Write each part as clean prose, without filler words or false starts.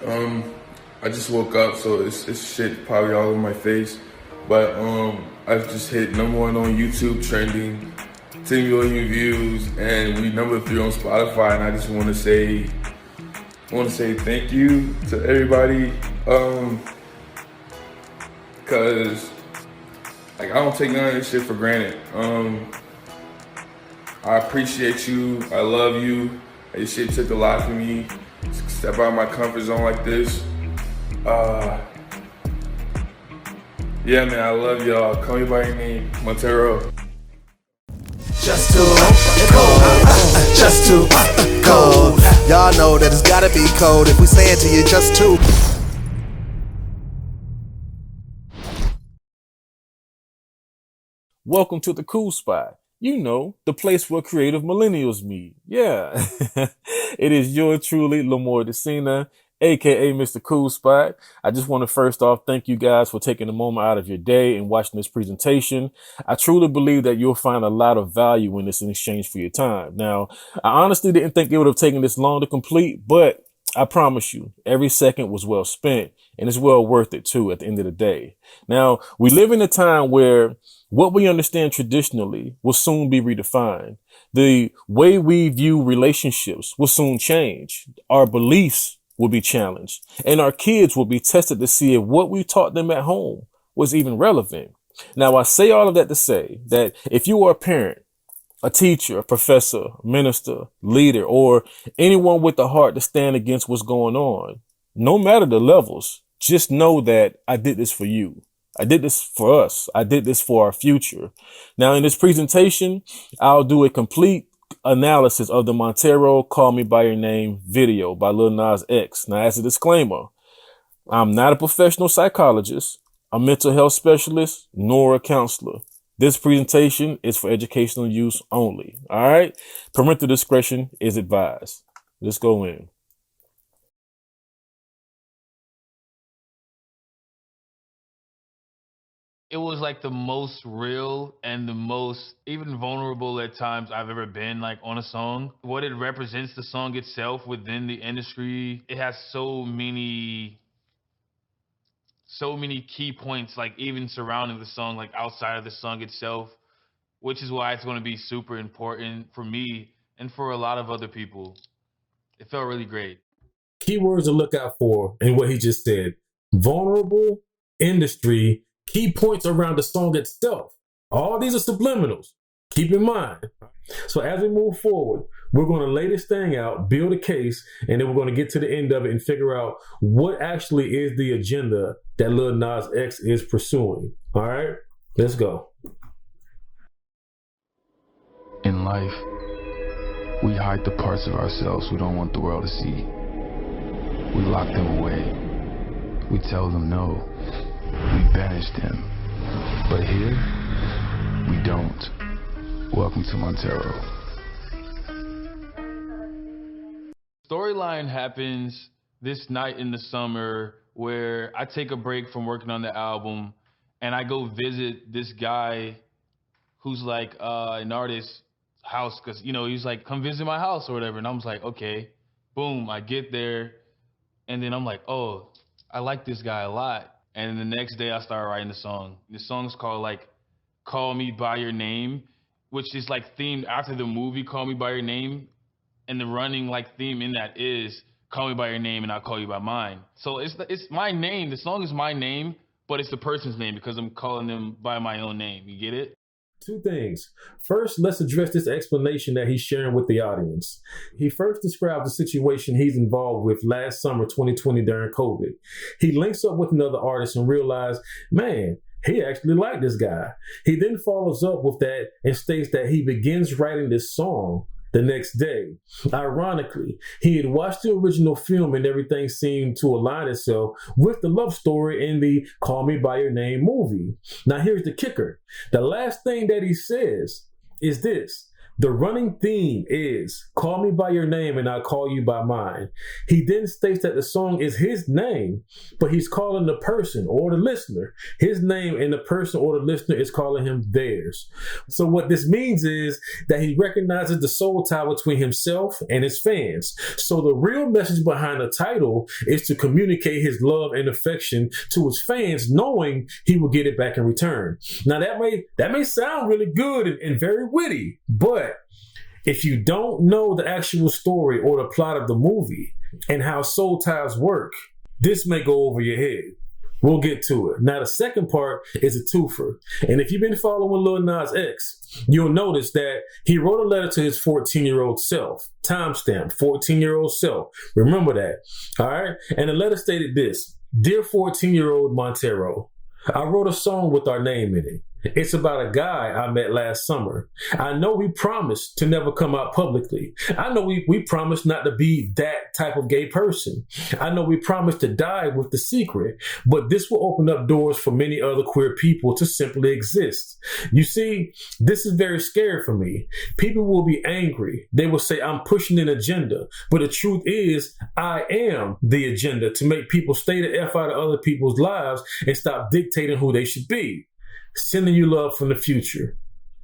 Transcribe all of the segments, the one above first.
I just woke up, so it's shit probably all over my face. But I've just hit #1 on YouTube trending, 10 million views, and we #3 on Spotify. And I just want to say thank you to everybody, cause like I don't take none of this shit for granted. I appreciate you. I love you. This shit took a lot for me. Step out of my comfort zone like this. Yeah, man, I love y'all. Call me by your name, Montero. Just too cold, just too cold. Y'all know that it's gotta be cold if we say it to you just too. Welcome to the Kool Spot. You know, the place where creative millennials meet. Yeah. It is yours truly, Lamore Decina, aka Mr. Kool Spot. I just want to first off thank you guys for taking a moment out of your day and watching this presentation. I truly believe that you'll find a lot of value in this in exchange for your time. Now, I honestly didn't think it would have taken this long to complete, but I promise you, every second was well spent, and it's well worth it too at the end of the day. Now, we live in a time where what we understand traditionally will soon be redefined. The way we view relationships will soon change. Our beliefs will be challenged, and our kids will be tested to see if what we taught them at home was even relevant. Now, I say all of that to say that if you are a parent, a teacher, a professor, minister, leader, or anyone with the heart to stand against what's going on, no matter the levels, just know that I did this for you. I did this for us. I did this for our future. Now, in this presentation, I'll do a complete analysis of the Montero Call Me By Your Name video by Lil Nas X. Now, as a disclaimer, I'm not a professional psychologist, a mental health specialist, nor a counselor. This presentation is for educational use only. All right. Parental discretion is advised. Let's go in. It was like the most real and the most even vulnerable at times I've ever been like on a song. What it represents, the song itself within the industry, it has so many key points, like even surrounding the song, like outside of the song itself, which is why it's going to be super important for me and for a lot of other people. It felt really great. Keywords to look out for in what he just said: vulnerable, industry, key points around the song itself. All these are subliminals. Keep in mind. So as we move forward, we're going to lay this thing out, build a case, and then we're going to get to the end of it and figure out what actually is the agenda that Lil Nas X is pursuing. All right, let's go. In life, we hide the parts of ourselves we don't want the world to see. We lock them away. We tell them no. We banish them. But here, we don't. Welcome to Montero. Storyline happens this night in the summer where I take a break from working on the album and I go visit this guy who's like an artist's house, because he's like, come visit my house or whatever. And I was like, okay. Boom, I get there and then I'm like, oh, I like this guy a lot. And then the next day I started writing the song. The song's called like Call Me By Your Name, which is like themed after the movie Call Me By Your Name. And the running like theme in that is call me by your name and I'll call you by mine. So it's my name. The song is my name, but it's the person's name because I'm calling them by my own name. You get it? Two things. First, let's address this explanation that he's sharing with the audience. He first described the situation he's involved with last summer, 2020, during COVID. He links up with another artist and realized, man, he actually liked this guy. He then follows up with that and states that he begins writing this song the next day. Ironically, he had watched the original film and everything seemed to align itself with the love story in the Call Me By Your Name movie. Now here's the kicker. The last thing that he says is this: The running theme is call me by your name and I'll call you by mine. He then states that the song is his name, but he's calling the person or the listener his name, and the person or the listener is calling him theirs. So what this means is that he recognizes the soul tie between himself and his fans. So the real message behind the title is to communicate his love and affection to his fans, knowing he will get it back in return. Now that may sound really good and very witty, but if you don't know the actual story or the plot of the movie and how soul ties work, this may go over your head. We'll get to it. Now, the second part is a twofer. And if you've been following Lil Nas X, you'll notice that he wrote a letter to his 14-year-old self. Timestamp, 14-year-old self. Remember that. All right? And the letter stated this: Dear 14-year-old Montero, I wrote a song with our name in it. It's about a guy I met last summer. I know we promised to never come out publicly. I know we promised not to be that type of gay person. I know we promised to die with the secret, but this will open up doors for many other queer people to simply exist. You see, this is very scary for me. People will be angry. They will say I'm pushing an agenda, but the truth is I am the agenda to make people stay the F out of other people's lives and stop dictating who they should be. Sending you love from the future.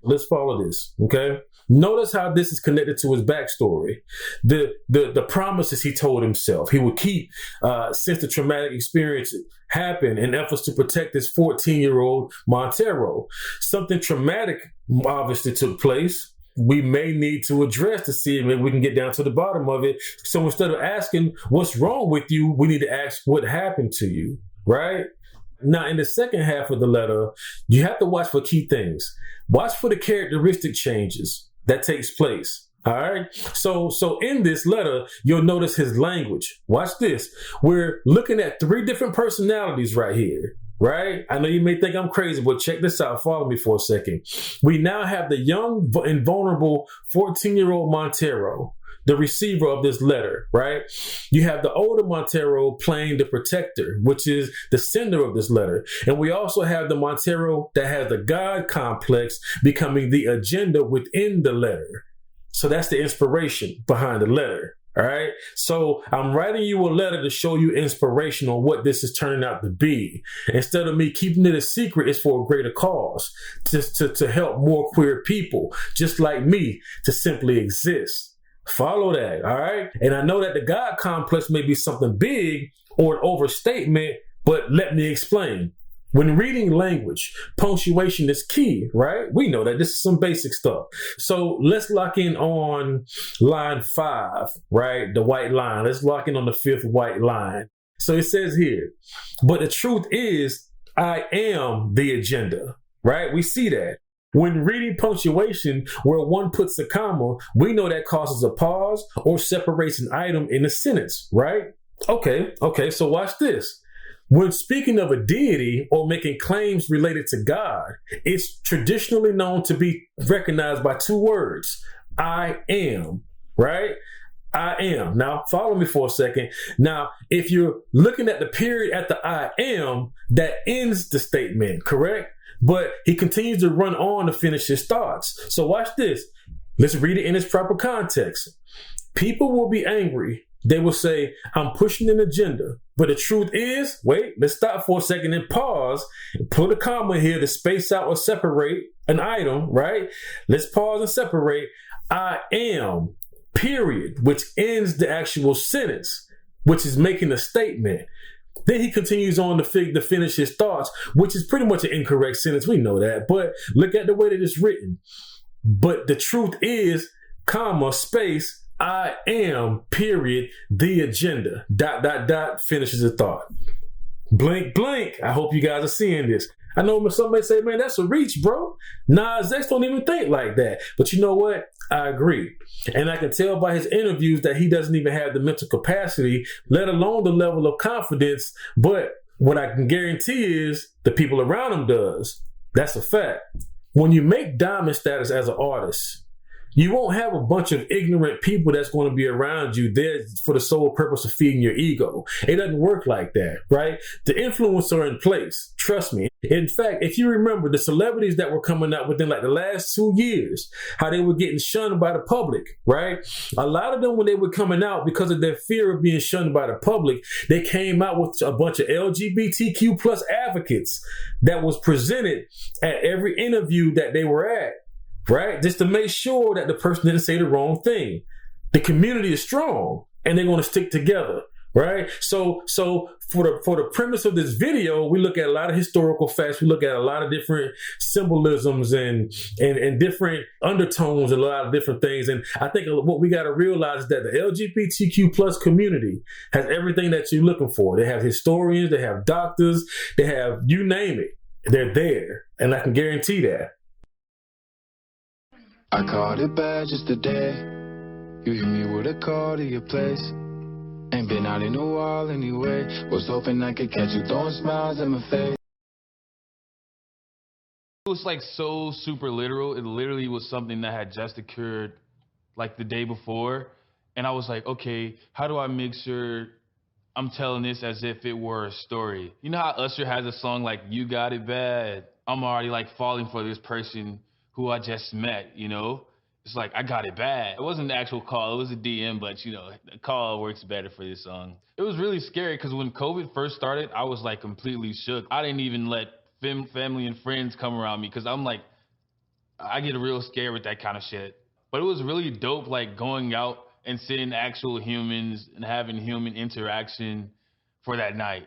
Let's follow this, okay? Notice how this is connected to his backstory. The promises he told himself he would keep since the traumatic experience happened in efforts to protect his 14-year-old Montero. Something traumatic obviously took place. We may need to address to see if maybe we can get down to the bottom of it. So instead of asking what's wrong with you, we need to ask what happened to you, right? Now, in the second half of the letter, you have to watch for key things. Watch for the characteristic changes that takes place. All right. So in this letter, you'll notice his language. Watch this. We're looking at 3 different personalities right here. Right? I know you may think I'm crazy, but check this out. Follow me for a second. We now have the young and vulnerable 14-year-old Montero, the receiver of this letter, right? You have the older Montero playing the protector, which is the sender of this letter. And we also have the Montero that has the God complex becoming the agenda within the letter. So that's the inspiration behind the letter. All right. So I'm writing you a letter to show you inspiration on what this is turning out to be. Instead of me keeping it a secret, it's for a greater cause, just to help more queer people, just like me, to simply exist. Follow that, all right? And I know that the God complex may be something big or an overstatement, but let me explain. When reading language, punctuation is key, right? We know that this is some basic stuff. So let's lock in on line 5, right? The white line. Let's lock in on the 5th white line. So it says here, but the truth is, I am the agenda, right? We see that. When reading punctuation where one puts a comma, we know that causes a pause or separates an item in a sentence, right? Okay, so watch this. When speaking of a deity or making claims related to God, it's traditionally known to be recognized by 2 words. I am, right? I am. Now, follow me for a second. Now, if you're looking at the period at the I am, that ends the statement, correct? But he continues to run on to finish his thoughts. So watch this. Let's read it in its proper context. People will be angry. They will say, I'm pushing an agenda. But the truth is, wait, let's stop for a second and pause and put a comma here to space out or separate an item, right? Let's pause and separate. I am, period, which ends the actual sentence, which is making a statement. Then he continues on to finish his thoughts, which is pretty much an incorrect sentence. We know that. But look at the way that it's written. But the truth is, comma, space, I am, period, the agenda, ... finishes the thought. Blink, blink. I hope you guys are seeing this. I know somebody say, man, that's a reach, bro. Nas X don't even think like that. But you know what? I agree. And I can tell by his interviews that he doesn't even have the mental capacity, let alone the level of confidence. But what I can guarantee is the people around him does. That's a fact. When you make diamond status as an artist, You won't have a bunch of ignorant people that's going to be around you there for the sole purpose of feeding your ego. It doesn't work like that, right? The influence are in place. Trust me. In fact, if you remember the celebrities that were coming out within like the last 2 years, how they were getting shunned by the public, right? A lot of them, when they were coming out because of their fear of being shunned by the public, they came out with a bunch of LGBTQ plus advocates that was presented at every interview that they were at. Right? Just to make sure that the person didn't say the wrong thing. The community is strong and they're going to stick together. Right? So for the premise of this video, we look at a lot of historical facts. We look at a lot of different symbolisms and different undertones and a lot of different things. And I think what we got to realize is that the LGBTQ plus community has everything that you're looking for. They have historians, they have doctors, they have, you name it. They're there. And I can guarantee that. I caught it bad just today. You hit me with a call to your place. Ain't been out in a while anyway. Was hoping I could catch you throwing smiles in my face. It was like so super literal. It literally was something that had just occurred like the day before. And I was like, okay, how do I make sure I'm telling this as if it were a story? You know how Usher has a song like, "You Got It Bad"? I'm already like falling for this person who I just met, you know? It's like, I got it bad. It wasn't an actual call, it was a DM, but you know, the call works better for this song. It was really scary because when COVID first started, I was like completely shook. I didn't even let family and friends come around me because I'm like, I get real scared with that kind of shit. But it was really dope, like going out and seeing actual humans and having human interaction for that night.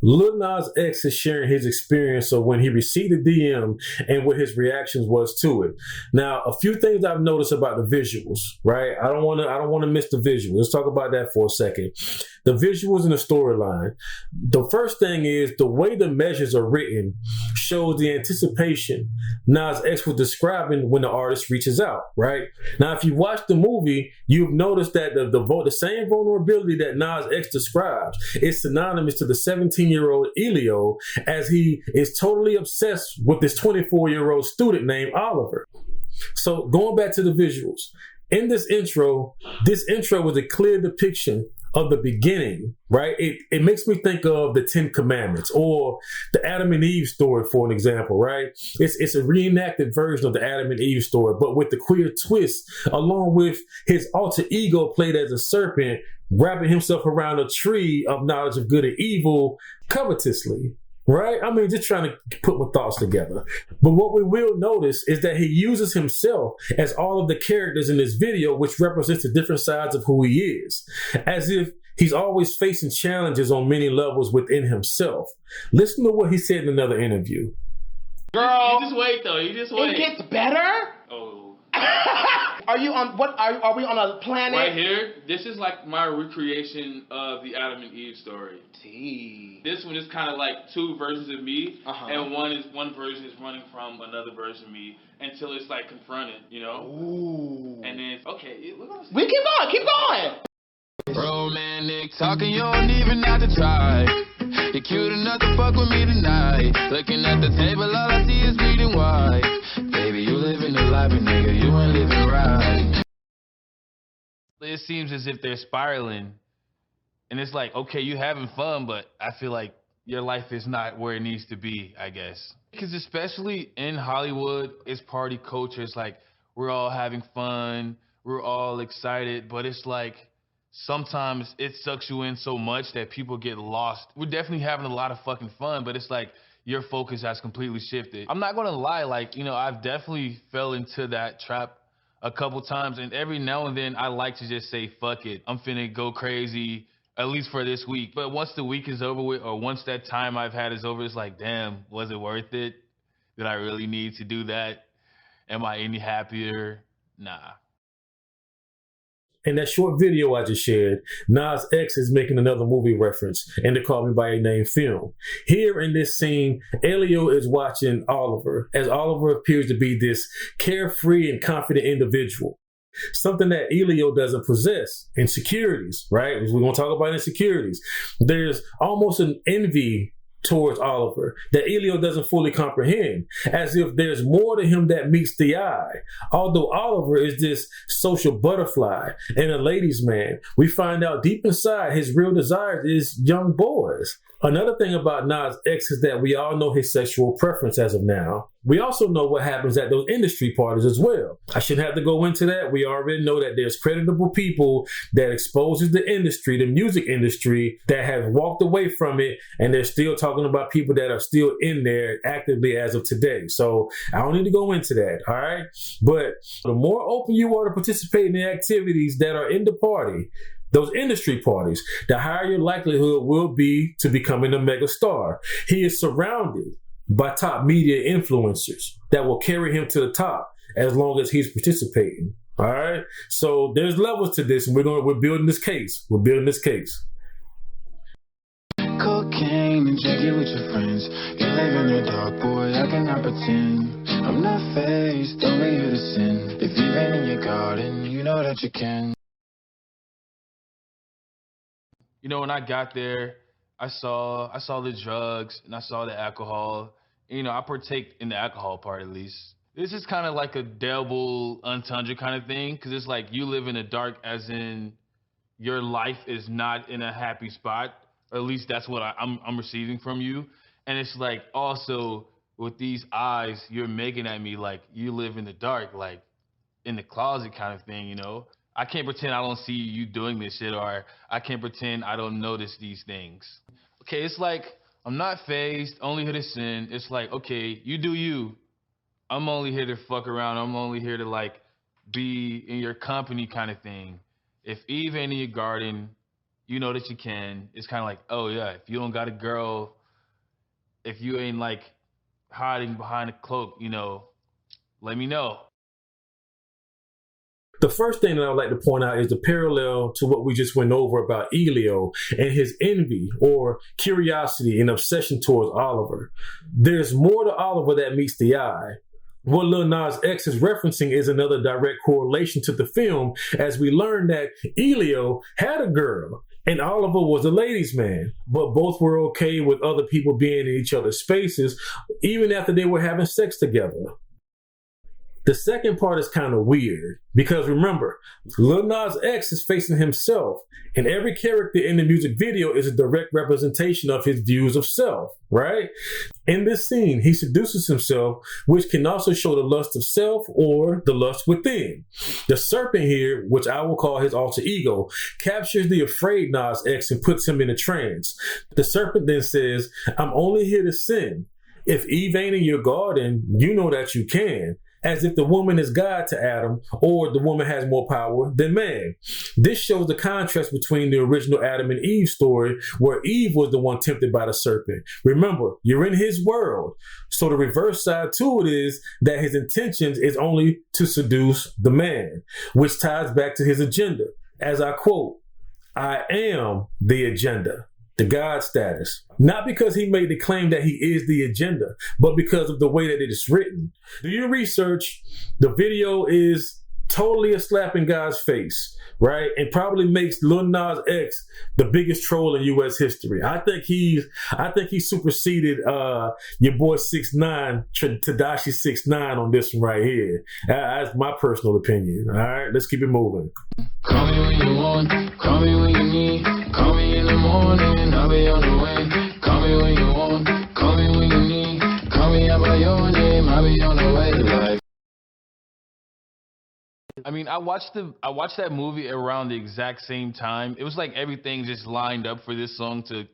Lil Nas X is sharing his experience of when he received the DM and what his reactions was to it. Now, a few things I've noticed about the visuals, right? I don't want to miss the visuals. Let's talk about that for a second. The visuals and the storyline. The first thing is the way the measures are written shows the anticipation Nas X was describing when the artist reaches out, right? Now, if you watch the movie, you've noticed that the same vulnerability that Nas X describes is synonymous to the 17-year-old Elio, as he is totally obsessed with this 24-year-old student named Oliver. So going back to the visuals, in this intro was a clear depiction of the beginning, right? It makes me think of the 10 Commandments or the Adam and Eve story, for an example, right? It's a reenacted version of the Adam and Eve story, but with the queer twist, along with his alter ego played as a serpent, wrapping himself around a tree of knowledge of good and evil covetously. Right? I mean, just trying to put my thoughts together. But what we will notice is that he uses himself as all of the characters in this video, which represents the different sides of who he is, as if he's always facing challenges on many levels within himself. Listen to what he said in another interview. Girl, you just wait though. You just wait. It gets better? Oh. Are you on what? Are we on a planet? Right here, this is like my recreation of the Adam and Eve story. Gee. This one is kind of like two versions of me, and one version is running from another version of me until it's like confronted, you know? Ooh. And then, okay, We keep going. Romantic talking, you don't even have to try. You're cute enough to fuck with me tonight. Looking at the table, all I see is bleeding white. Baby, you living the life, and nigga, you ain't living right. It seems as if they're spiraling. And it's like, okay, you having fun, but I feel like your life is not where it needs to be, I guess. Because especially in Hollywood, it's party culture. It's like we're all having fun, we're all excited, but it's like sometimes it sucks you in so much that people get lost. We're definitely having a lot of fucking fun, but it's like your focus has completely shifted. I'm not gonna lie, like, you know, I've definitely fell into that trap a couple times, and every now and then I like to just say, fuck it, I'm finna go crazy, at least for this week. But once the week is over with, or once that time I've had is over, it's like, damn, was it worth it? Did I really need to do that? Am I any happier? Nah. In that short video I just shared, Nas X is making another movie reference in the Call Me By Your Name film. Here in this scene, Elio is watching Oliver, as Oliver appears to be this carefree and confident individual. Something that Elio doesn't possess. Insecurities, right? We're going to talk about insecurities. There's almost an envy towards Oliver that Elio doesn't fully comprehend, as if there's more to him that meets the eye. Although Oliver is this social butterfly and a ladies' man, we find out deep inside his real desires is young boys. Another thing about Nas X is that we all know his sexual preference as of now. We also know what happens at those industry parties as well. I shouldn't have to go into that. We already know that there's creditable people that exposes the industry, the music industry, that have walked away from it, and they're still talking about people that are still in there actively as of today. So I don't need to go into that, all right? But the more open you are to participate in the activities that are in the party, those industry parties, the higher your likelihood will be to becoming a mega star. He is surrounded by top media influencers that will carry him to the top as long as he's participating. All right. So there's levels to this, and we're building this case. We're building this case. Cocaine and drinking with your friends. You live in the dark, boy, I cannot pretend. I'm not faced, only here to sin. If you've been in your garden, you know that you can. You know, when I got there, I saw the drugs and I saw the alcohol. And, you know, I partake in the alcohol part at least. This is kind of like a double entendre kind of thing, because it's like you live in the dark, as in your life is not in a happy spot, or at least that's what I'm receiving from you. And it's like also with these eyes, you're making at me like you live in the dark, like in the closet kind of thing, you know? I can't pretend I don't see you doing this shit, or I can't pretend I don't notice these things. Okay, it's like, I'm not phased, only here to sin. It's like, okay, you do you. I'm only here to fuck around. I'm only here to like be in your company kind of thing. If Eve ain't in your garden, you know that you can. It's kind of like, oh yeah, if you don't got a girl, if you ain't like hiding behind a cloak, you know, let me know. The first thing that I would like to point out is the parallel to what we just went over about Elio and his envy or curiosity and obsession towards Oliver. There's more to Oliver that meets the eye. What Lil Nas X is referencing is another direct correlation to the film, as we learn that Elio had a girl and Oliver was a ladies' man, but both were okay with other people being in each other's spaces, even after they were having sex together. The second part is kind of weird, because remember, Lil Nas X is facing himself, and every character in the music video is a direct representation of his views of self, right? In this scene, he seduces himself, which can also show the lust of self or the lust within. The serpent here, which I will call his alter ego, captures the afraid Nas X and puts him in a trance. The serpent then says, I'm only here to sin. If Eve ain't in your garden, you know that you can. As if the woman is God to Adam, or the woman has more power than man. This shows the contrast between the original Adam and Eve story, where Eve was the one tempted by the serpent. Remember, you're in his world. So the reverse side to it is that his intentions is only to seduce the man, which ties back to his agenda. As I quote, I am the agenda. The God status. Not because he made the claim that he is the agenda, but because of the way that it is written. Do your research. The video is totally a slap in God's face, right? And probably makes Lil Nas X the biggest troll in U.S. history. I think he superseded your boy 6ix9ine, Tadashi 6ix9ine on this one right here. That's my personal opinion. All right, let's keep it moving. Call me when you want, call me when you need. Call me in the morning, I'll be on the way. Call me when you want, call me when you need. Call me out by your name, I'll be on the way. Like, I mean, I watched that movie around the exact same time. It was like everything just lined up for this song to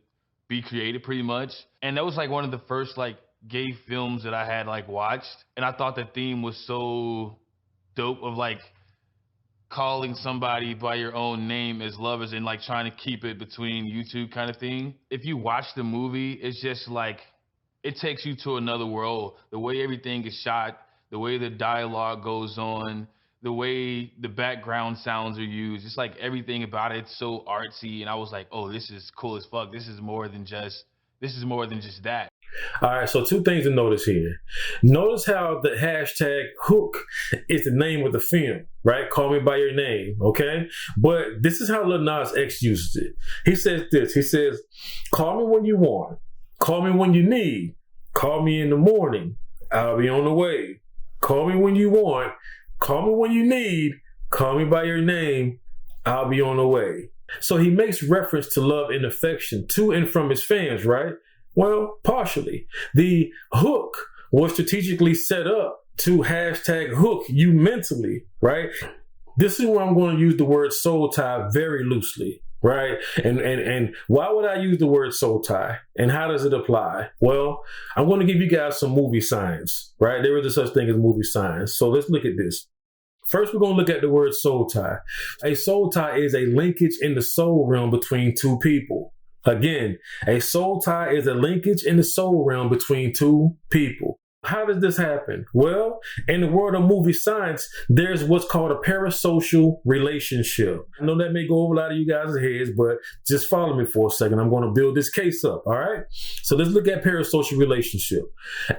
be created pretty much. And that was like one of the first like gay films that I had like watched. And I thought the theme was so dope, of like calling somebody by your own name as lovers and like trying to keep it between you two kind of thing. If you watch the movie, it's just like, it takes you to another world. The way everything is shot, the way the dialogue goes on, the way the background sounds are used, it's like everything about it's so artsy. And I was like, oh, this is cool as fuck. This is more than just that. All right, so two things to notice here. Notice how the hashtag hook is the name of the film, right? Call me by your name, okay? But this is how Lil Nas X uses it. He says this. He says, call me when you want. Call me when you need. Call me in the morning. I'll be on the way. Call me when you want. Call me when you need. Call me by your name. I'll be on the way. So he makes reference to love and affection to and from his fans, right? Well, partially. The hook was strategically set up to hashtag hook you mentally, right? This is where I'm going to use the word soul tie very loosely, right? And why would I use the word soul tie? And how does it apply? Well, I'm going to give you guys some movie science, right? There is a such thing as movie science. So let's look at this. First, we're going to look at the word soul tie. A soul tie is a linkage in the soul realm between two people. Again, a soul tie is a linkage in the soul realm between two people. How does this happen? Well, in the world of movie science, there's what's called a parasocial relationship. I know that may go over a lot of you guys' heads, but just follow me for a second. I'm going to build this case up, all right? So let's look at parasocial relationship.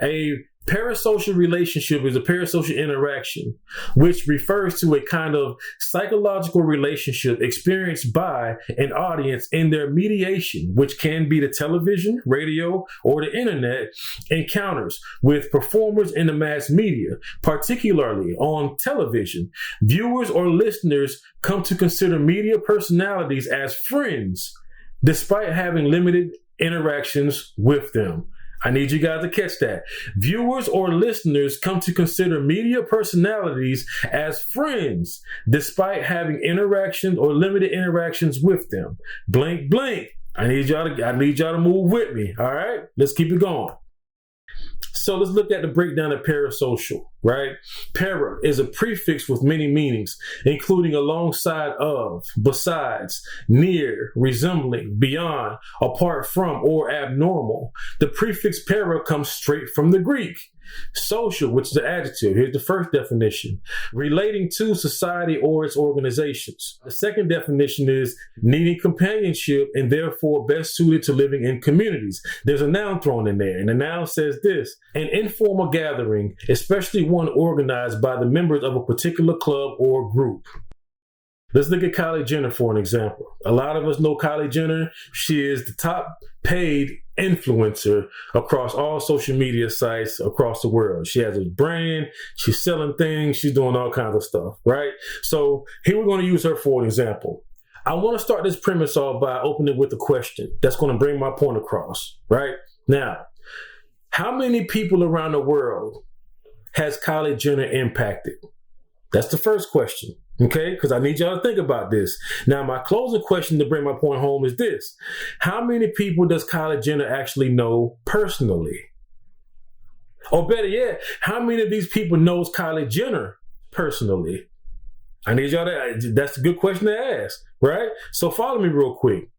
A parasocial relationship is a parasocial interaction, which refers to a kind of psychological relationship experienced by an audience in their mediation, which can be the television, radio, or the internet encounters with performers in the mass media, particularly on television. Viewers or listeners come to consider media personalities as friends, despite having limited interactions with them. I need you guys to catch that. Viewers or listeners come to consider media personalities as friends, despite having interactions or limited interactions with them. Blank, blank. I need y'all to move with me. All right, let's keep it going. So let's look at the breakdown of parasocial, right? Para is a prefix with many meanings, including alongside of, besides, near, resembling, beyond, apart from, or abnormal. The prefix para comes straight from the Greek. Social, which is the adjective. Here's the first definition. Relating to society or its organizations. The second definition is needing companionship and therefore best suited to living in communities. There's a noun thrown in there, and the noun says this: an informal gathering, especially one organized by the members of a particular club or group. Let's look at Kylie Jenner for an example. A lot of us know Kylie Jenner. She is the top paid influencer across all social media sites across the world. She has a brand, she's selling things, she's doing all kinds of stuff, right? So here we're going to use her for an example. I want to start this premise off by opening with a question that's going to bring my point across, right? Now, how many people around the world has Kylie Jenner impacted? That's the first question. Okay, because I need y'all to think about this. Now, my closing question to bring my point home is this: how many people does Kylie Jenner actually know personally? Or better yet, how many of these people knows Kylie Jenner personally? I need y'all to, that's a good question to ask, right? So follow me real quick.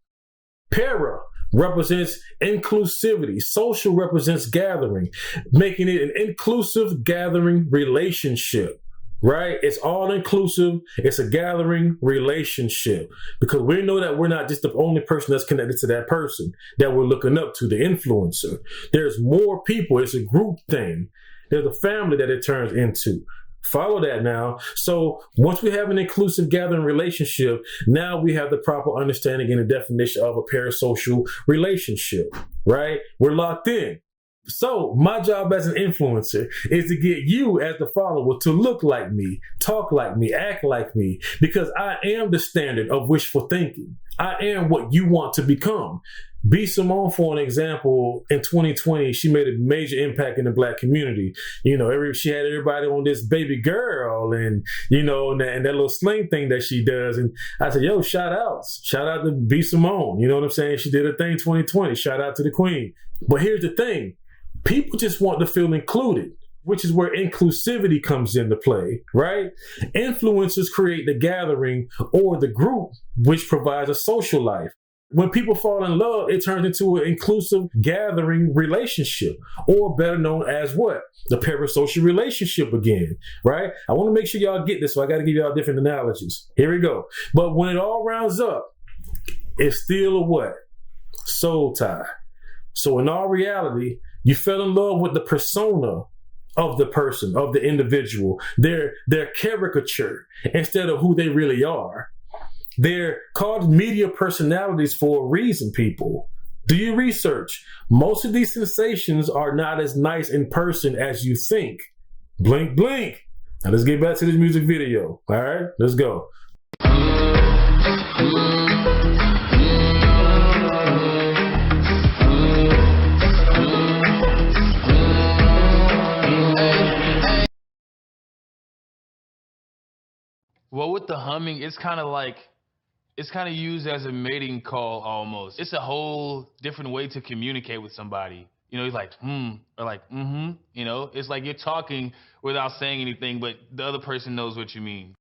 Para represents inclusivity. Social represents gathering, making it an inclusive gathering relationship. Right? It's all inclusive. It's a gathering relationship because we know that we're not just the only person that's connected to that person that we're looking up to, the influencer. There's more people. It's a group thing. There's a family that it turns into. Follow that now. So once we have an inclusive gathering relationship, now we have the proper understanding and the definition of a parasocial relationship, right? We're locked in. So my job as an influencer is to get you as the follower to look like me, talk like me, act like me, because I am the standard of wishful thinking. I am what you want to become. B. Simone, for an example, in 2020, she made a major impact in the Black community. You know, she had everybody on this baby girl and, you know, and that little sling thing that she does. And I said, yo, shout out to B. Simone. You know what I'm saying? She did her thing 2020. Shout out to the queen. But here's the thing. People just want to feel included, which is where inclusivity comes into play, right? Influencers create the gathering or the group, which provides a social life. When people fall in love, it turns into an inclusive gathering relationship, or better known as what? The parasocial relationship again, right? I want to make sure y'all get this, so I got to give y'all different analogies. Here we go. But when it all rounds up, it's still a what? Soul tie. So in all reality, you fell in love with the persona of the person, of the individual, their caricature, instead of who they really are. They're called media personalities for a reason, people. Do your research. Most of these sensations are not as nice in person as you think. Blink, blink. Now let's get back to this music video. All right, let's go. Well, with the humming, it's kind of used as a mating call almost. It's a whole different way to communicate with somebody. You know, he's like, or like, you know, it's like you're talking without saying anything, but the other person knows what you mean.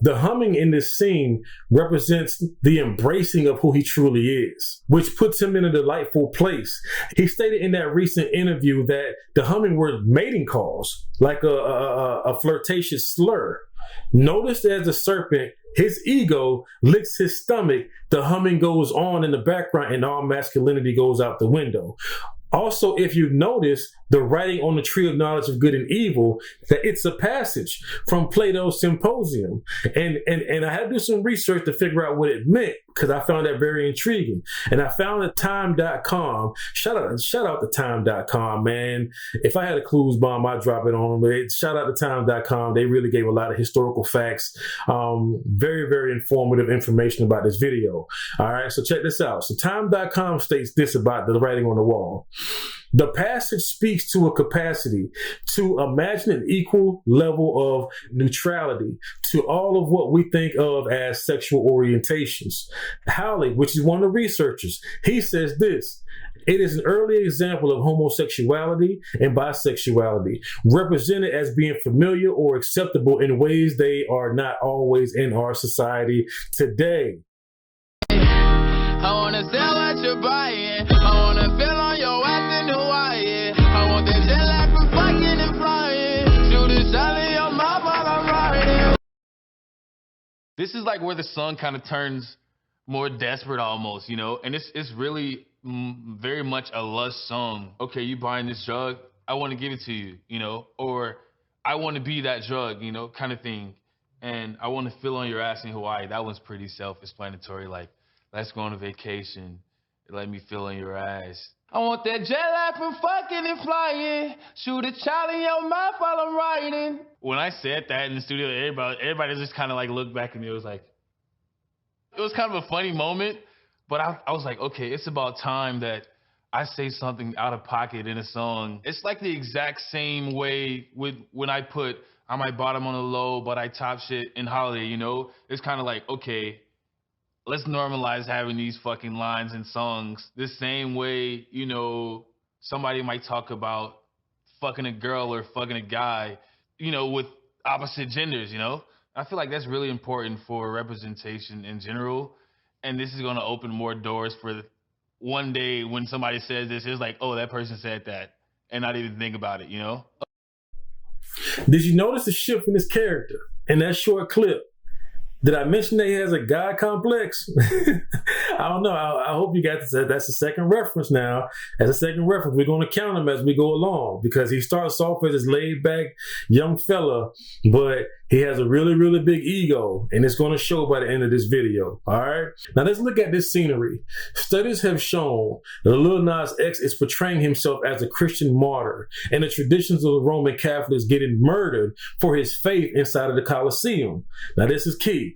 The humming in this scene represents the embracing of who he truly is, which puts him in a delightful place. He stated in that recent interview that the humming were mating calls, like a flirtatious slur. Notice as the serpent, his ego licks his stomach, the humming goes on in the background and all masculinity goes out the window. Also, if you notice the writing on the tree of knowledge of good and evil, that it's a passage from Plato's Symposium. And I had to do some research to figure out what it meant, because I found that very intriguing. And I found that time.com, shout out to time.com, man. If I had a clues bomb, I'd drop it on them. But shout out to time.com. They really gave a lot of historical facts, very, very informative information about this video. All right, so check this out. So time.com states this about the writing on the wall. The passage speaks to a capacity to imagine an equal level of neutrality to all of what we think of as sexual orientations. Howley, which is one of the researchers, he says this: it is an early example of homosexuality and bisexuality, represented as being familiar or acceptable in ways they are not always in our society today. I wanna sell what you're buying. I wanna feel on your ass in Hawaii. I want that jet lag from fucking and flying. Shoot a shot in your mouth while I'm riding. This is like where the song kind of turns more desperate almost, you know? And it's really very much a lust song. Okay, you buying this drug? I want to give it to you, you know? Or I want to be that drug, you know, kind of thing. And I want to feel on your ass in Hawaii. That one's pretty self-explanatory, like, let's go on a vacation. Let me feel on your ass. I want that jet lag from fucking and flying. Shoot a child in your mouth while I'm riding. When I said that in the studio, everybody just kind of like looked back at me. It was kind of a funny moment, but I was like, okay, it's about time that I say something out of pocket in a song. It's like the exact same way with when I put I might bottom on the low, but I top shit in Holiday, you know? It's kind of like, okay, let's normalize having these fucking lines in songs the same way, you know, somebody might talk about fucking a girl or fucking a guy, you know, with opposite genders, you know? I feel like that's really important for representation in general. And this is going to open more doors for one day when somebody says this, it's like, oh, that person said that, and not even think about it, you know? Did you notice the shift in his character in that short clip? Did I mention that he has a God complex? I don't know. I hope you got this. That's the second reference now. As a second reference, we're going to count him as we go along, because he starts off as this laid-back young fella, but he has a really, really big ego, and it's going to show by the end of this video. All right? Now, let's look at this scenery. Studies have shown that Lil Nas X is portraying himself as a Christian martyr, and the traditions of the Roman Catholics getting murdered for his faith inside of the Colosseum. Now, this is key.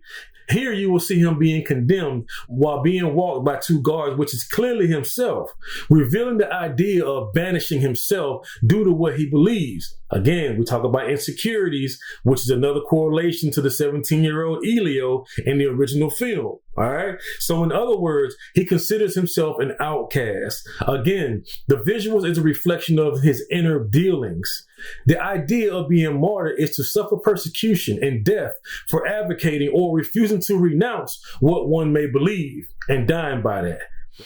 Here you will see him being condemned while being walked by two guards, which is clearly himself, revealing the idea of banishing himself due to what he believes. Again, we talk about insecurities, which is another correlation to the 17-year-old Elio in the original film. All right. So in other words, he considers himself an outcast. Again, the visuals is a reflection of his inner dealings. The idea of being martyred is to suffer persecution and death for advocating or refusing to renounce what one may believe and dying by that.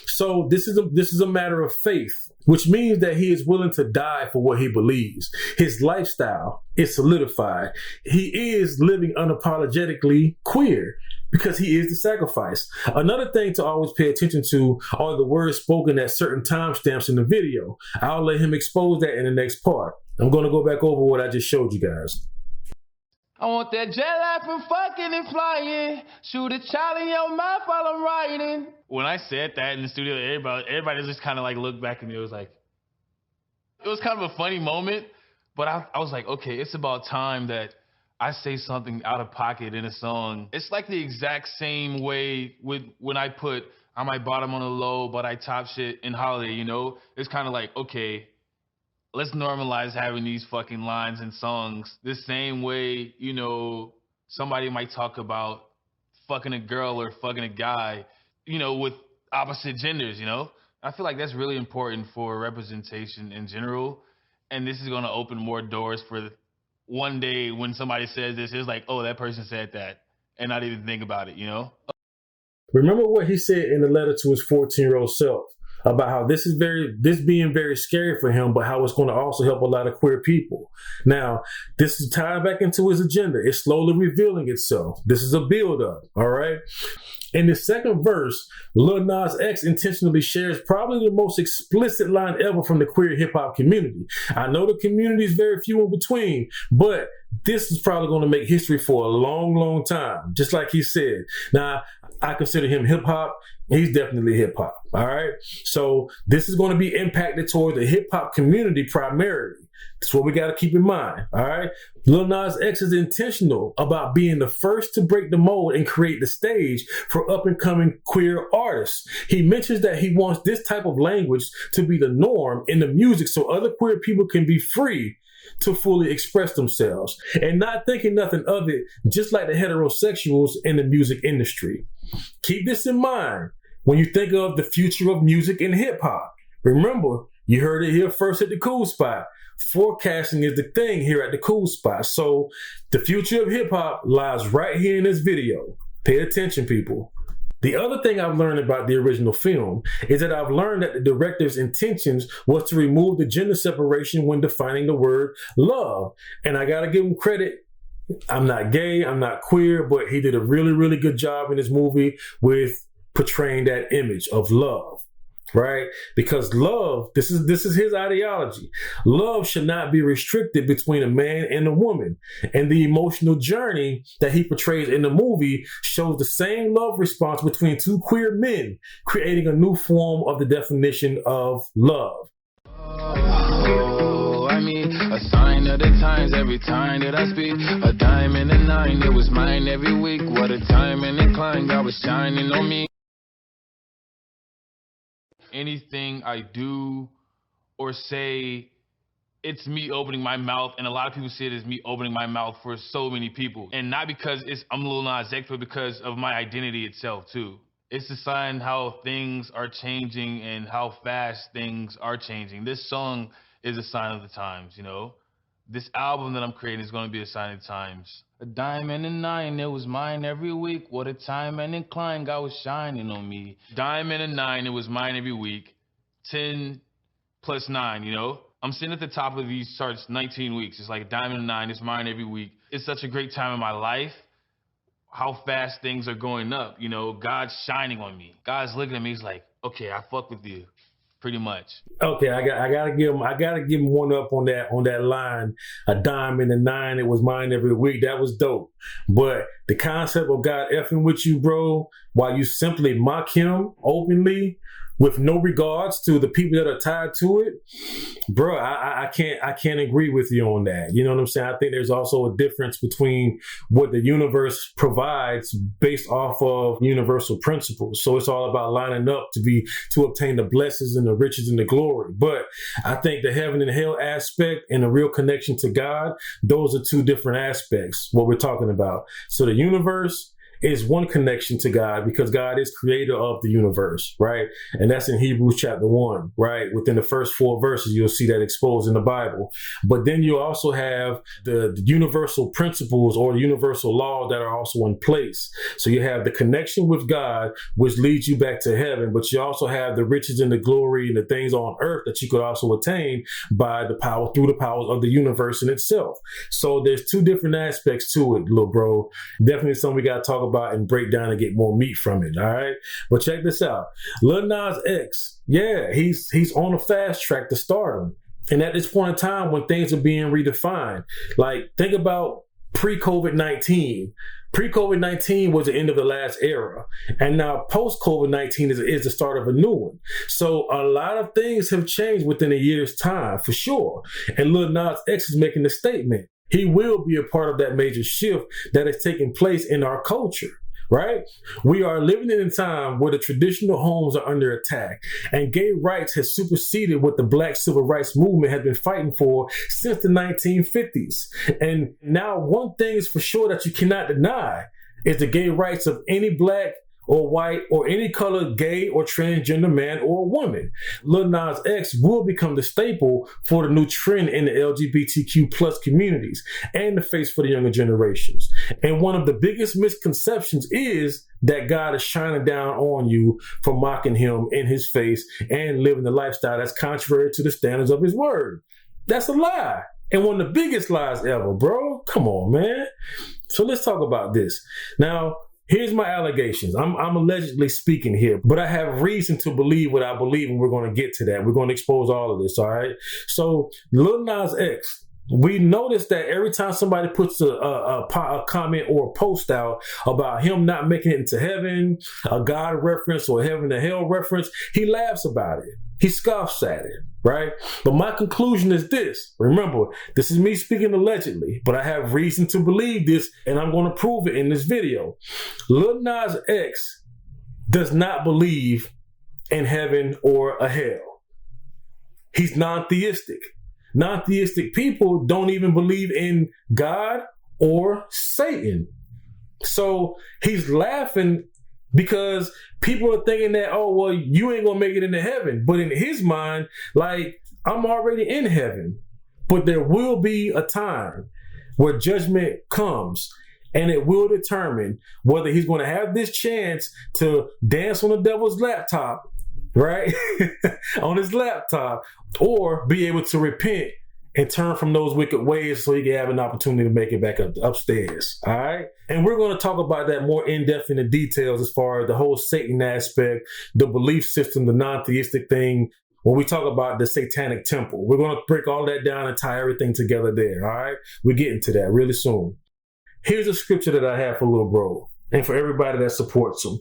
So this is a matter of faith, which means that he is willing to die for what he believes. His lifestyle is solidified. He is living unapologetically queer because he is the sacrifice. Another thing to always pay attention to are the words spoken at certain timestamps in the video. I'll let him expose that in the next part. I'm going to go back over what I just showed you guys. I want that jet laughing, fucking and flying. Shoot a child in your mouth while I'm riding. When I said that in the studio, everybody just kind of like looked back at me. It was kind of a funny moment, but I was like, okay, it's about time that I say something out of pocket in a song. It's like the exact same way with when I put I might bottom on the low, but I top shit in Holiday, you know? It's kind of like, okay, let's normalize having these fucking lines in songs the same way, you know, somebody might talk about fucking a girl or fucking a guy, you know, with opposite genders, you know? I feel like that's really important for representation in general. And this is going to open more doors for one day when somebody says this, it's like, oh, that person said that, and not even think about it, you know? Remember what he said in the letter to his 14-year-old self about how this being very scary for him, but how it's going to also help a lot of queer people. Now, this is tied back into his agenda. It's slowly revealing itself. This is a build-up, all right? In the second verse, Lil Nas X intentionally shares probably the most explicit line ever from the queer hip-hop community. I know the community is very few in between, but this is probably going to make history for a long, long time, just like he said. Now, I consider him hip-hop. He's definitely hip-hop, all right? So this is going to be impacted toward the hip-hop community primarily. That's what we got to keep in mind, all right? Lil Nas X is intentional about being the first to break the mold and create the stage for up-and-coming queer artists. He mentions that he wants this type of language to be the norm in the music so other queer people can be free to fully express themselves and not thinking nothing of it, just like the heterosexuals in the music industry. Keep this in mind when you think of the future of music and hip-hop. Remember, you heard it here first at the Kool Spot. Forecasting is the thing here at the Kool Spot. So the future of hip-hop lies right here in this video. Pay attention, people. The other thing I've learned about the original film is that I've learned that the director's intentions was to remove the gender separation when defining the word love. And I gotta give him credit. I'm not gay, I'm not queer, but he did a really, really good job in this movie with portraying that image of love. Right? Because love, this is his ideology. Love should not be restricted between a man and a woman. And the emotional journey that he portrays in the movie shows the same love response between two queer men, creating a new form of the definition of love. Oh, I mean, a sign of the times every time that I speak. A dime and a nine, it was mine every week. What a time and a climb, God was shining on me. Anything I do or say, it's me opening my mouth, and a lot of people see it as me opening my mouth for so many people. And not because I'm Lil Nas X, but because of my identity itself too. It's a sign how things are changing and how fast things are changing. This song is a sign of the times, you know? This album that I'm creating is going to be a sign of the times. A dime and a nine, it was mine every week. What a time and incline, God was shining on me. Dime and a nine, it was mine every week. 10 plus 9, you know? I'm sitting at the top of these charts 19 weeks. It's like a dime and a nine, it's mine every week. It's such a great time in my life. How fast things are going up, you know? God's shining on me. God's looking at me, he's like, okay, I fuck with you. Pretty much. Okay, I gotta give him one up on that line. A dime and a nine, it was mine every week. That was dope. But the concept of God effing with you, bro, while you simply mock him openly with no regards to the people that are tied to it, bro, I can't agree with you on that. You know what I'm saying? I think there's also a difference between what the universe provides based off of universal principles. So it's all about lining up to obtain the blessings and the riches and the glory. But I think the heaven and hell aspect and the real connection to God, those are two different aspects, what we're talking about. So the universe is one connection to God because God is creator of the universe, right? And that's in Hebrews chapter 1, right? Within the first 4 verses, you'll see that exposed in the Bible. But then you also have the universal principles or universal law that are also in place. So you have the connection with God, which leads you back to heaven, but you also have the riches and the glory and the things on earth that you could also attain by the power, through the powers of the universe in itself. So there's two different aspects to it, little bro. Definitely something we got to talk about and break down and get more meat from it, all right? But check this out. Lil Nas X, yeah, he's on a fast track to stardom. And at this point in time when things are being redefined, like think about pre-COVID-19. Pre-COVID-19 was the end of the last era. And now post-COVID-19 is the start of a new one. So a lot of things have changed within a year's time, for sure. And Lil Nas X is making a statement. He will be a part of that major shift that is taking place in our culture. Right? We are living in a time where the traditional homes are under attack, and gay rights has superseded what the Black civil rights movement has been fighting for since the 1950s. And now one thing is for sure that you cannot deny is the gay rights of any Black or white or any color gay or transgender man or woman. Lil Nas X will become the staple for the new trend in the LGBTQ plus communities and the face for the younger generations. And one of the biggest misconceptions is that God is shining down on you for mocking him in his face and living the lifestyle that's contrary to the standards of his word. That's a lie. And one of the biggest lies ever, bro. Come on, man. So let's talk about this. Now, here's my allegations. I'm allegedly speaking here, but I have reason to believe what I believe, and we're going to get to that. We're going to expose all of this, all right? So Lil Nas X, we noticed that every time somebody puts a comment or a post out about him not making it into heaven, a God reference or heaven to hell reference, he laughs about it. He scoffs at it, right? But my conclusion is this. Remember, this is me speaking allegedly, but I have reason to believe this, and I'm going to prove it in this video. Lil Nas X does not believe in heaven or a hell. He's non-theistic. Non-theistic people don't even believe in God or Satan. So he's laughing because people are thinking that, oh, well, you ain't gonna make it into heaven. But in his mind, like, I'm already in heaven. But there will be a time where judgment comes, and it will determine whether he's going to have this chance to dance on the devil's laptop, right? On his laptop, or be able to repent and turn from those wicked ways so he can have an opportunity to make it back up upstairs. All right. And we're going to talk about that more in depth in the details as far as the whole Satan aspect, the belief system, the non-theistic thing. When we talk about the Satanic Temple, we're going to break all that down and tie everything together there. All right. We're getting to that really soon. Here's a scripture that I have for Lil Bro and for everybody that supports him.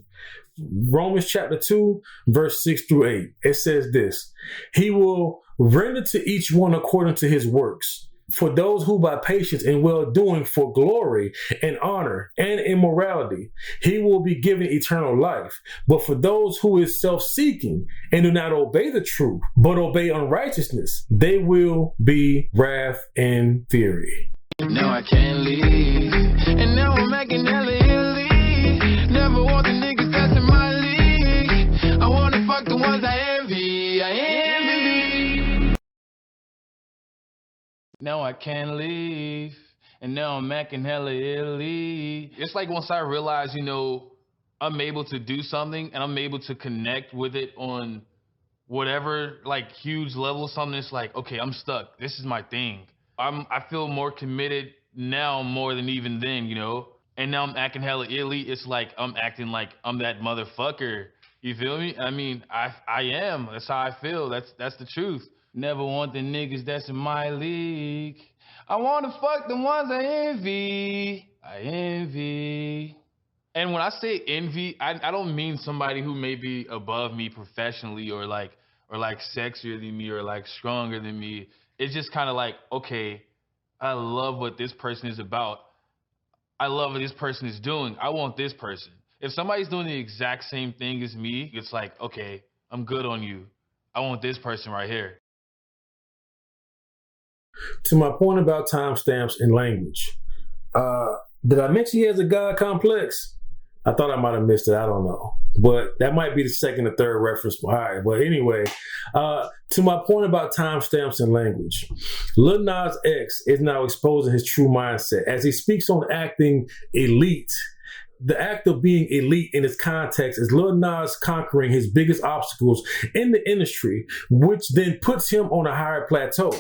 Romans chapter 2, verse 6 through 8. It says this: he will render to each one according to his works. For those who by patience and well-doing for glory and honor and immorality, he will be given eternal life. But for those who is self-seeking and do not obey the truth, but obey unrighteousness, they will be wrath and fury. Now I can't leave, and now I'm making hella Italy. Never want the niggas that's in my league. I wanna fuck the ones I envy. I envy. Now I can't leave, and now I'm making hella Italy. It's like once I realize, you know, I'm able to do something and I'm able to connect with it on whatever, like, huge level, something that's like, okay, I'm stuck. This is my thing. I feel more committed now more than even then, you know? And now I'm acting hella illy. It's like I'm acting like I'm that motherfucker. You feel me? I mean, I am. That's how I feel. That's the truth. Never want the niggas that's in my league. I want to fuck the ones I envy. I envy. And when I say envy, I don't mean somebody who may be above me professionally or like sexier than me or like stronger than me. It's just kind of like, okay, I love what this person is about. I love what this person is doing. I want this person. If somebody's doing the exact same thing as me, it's like, okay, I'm good on you. I want this person right here. To my point about timestamps and language, did I mention he has a God complex? I thought I might have missed it. I don't know. But that might be the second or third reference behind it. But anyway, to my point about timestamps and language, Lil Nas X is now exposing his true mindset as he speaks on acting elite. The act of being elite in its context is Lil Nas conquering his biggest obstacles in the industry, which then puts him on a higher plateau.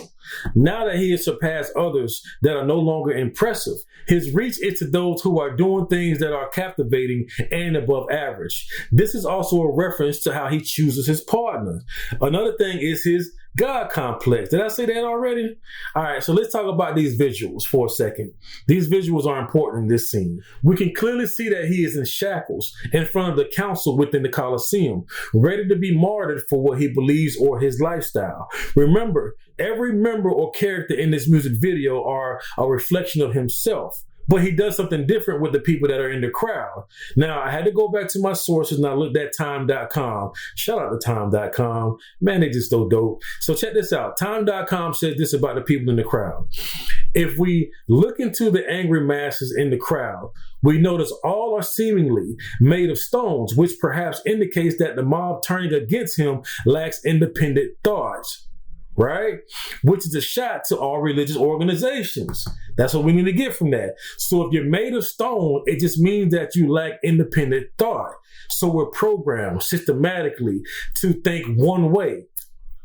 Now that he has surpassed others that are no longer impressive, his reach is to those who are doing things that are captivating and above average. This is also a reference to how he chooses his partners. Another thing is his God complex. Did I say that already? All right, so let's talk about these visuals for a second. These visuals are important in this scene. We can clearly see that he is in shackles in front of the council within the Colosseum, ready to be martyred for what he believes or his lifestyle. Remember, every member or character in this music video are a reflection of himself. But he does something different with the people that are in the crowd. Now, I had to go back to my sources and I looked at time.com. Shout out to time.com. Man, they just so dope. So check this out. Time.com says this about the people in the crowd. If we look into the angry masses in the crowd, we notice all are seemingly made of stones, which perhaps indicates that the mob turning against him lacks independent thoughts. Right? Which is a shot to all religious organizations. That's what we need to get from that. So if you're made of stone, it just means that you lack independent thought. So we're programmed systematically to think one way.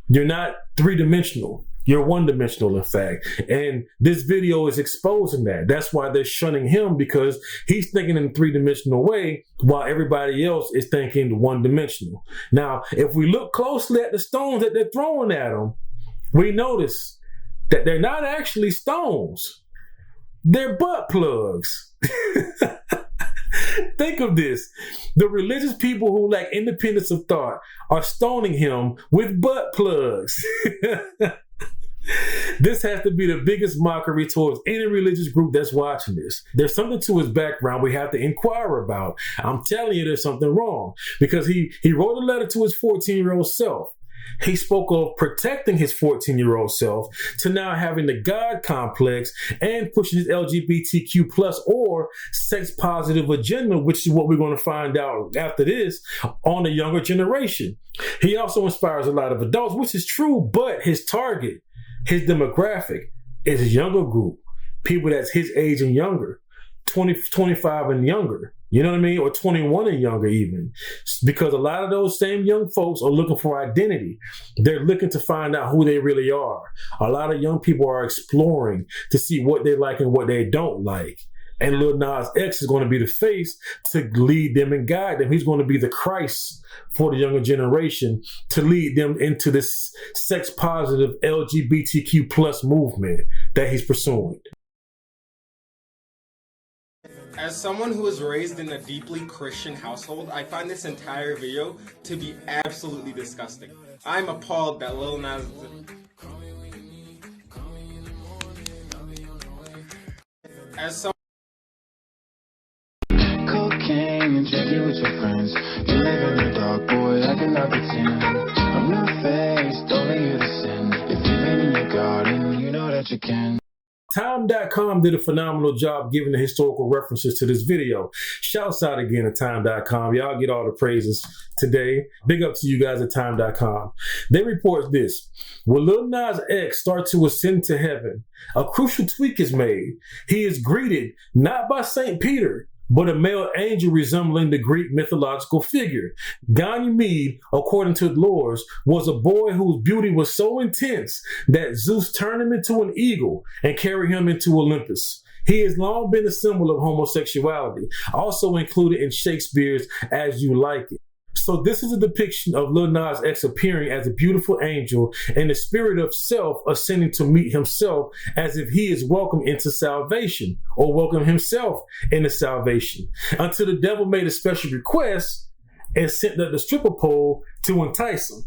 You're not three-dimensional. You're one-dimensional, in fact. And this video is exposing that. That's why they're shunning him, because he's thinking in a three-dimensional way while everybody else is thinking one-dimensional. Now, if we look closely at the stones that they're throwing at him, we notice that they're not actually stones. They're butt plugs. Think of this. The religious people who lack independence of thought are stoning him with butt plugs. This has to be the biggest mockery towards any religious group that's watching this. There's something to his background we have to inquire about. I'm telling you, there's something wrong, because he wrote a letter to his 14-year-old self. He spoke of protecting his 14-year-old self to now having the God complex and pushing his LGBTQ plus or sex positive agenda, which is what we're going to find out after this, on the younger generation. He also inspires a lot of adults, which is true, but his target, his demographic, is a younger group, people that's his age and younger, 20, 25 and younger. You know what I mean? Or 21 and younger even. Because a lot of those same young folks are looking for identity. They're looking to find out who they really are. A lot of young people are exploring to see what they like and what they don't like. And Lil Nas X is going to be the face to lead them and guide them. He's going to be the Christ for the younger generation to lead them into this sex positive LGBTQ plus movement that he's pursuing. As someone who was raised in a deeply Christian household, I find this entire video to be absolutely disgusting. I'm appalled that Lil Nas... As someone... Cocaine and drinking with your friends. You live in the dark, boy, I cannot pretend. I'm not faced, only here to sin. If you've been in your garden, you know that you can. Time.com did a phenomenal job giving the historical references to this video. Shouts out again to Time.com. Y'all get all the praises today. Big up to you guys at Time.com. They report this. When Lil Nas X starts to ascend to heaven, a crucial tweak is made. He is greeted not by St. Peter, but a male angel resembling the Greek mythological figure. Ganymede, according to lores, was a boy whose beauty was so intense that Zeus turned him into an eagle and carried him into Olympus. He has long been a symbol of homosexuality, also included in Shakespeare's As You Like It. So this is a depiction of Lil Nas X appearing as a beautiful angel and the spirit of self ascending to meet himself as if he is welcome into salvation or welcome himself into salvation until the devil made a special request and sent up the stripper pole to entice him.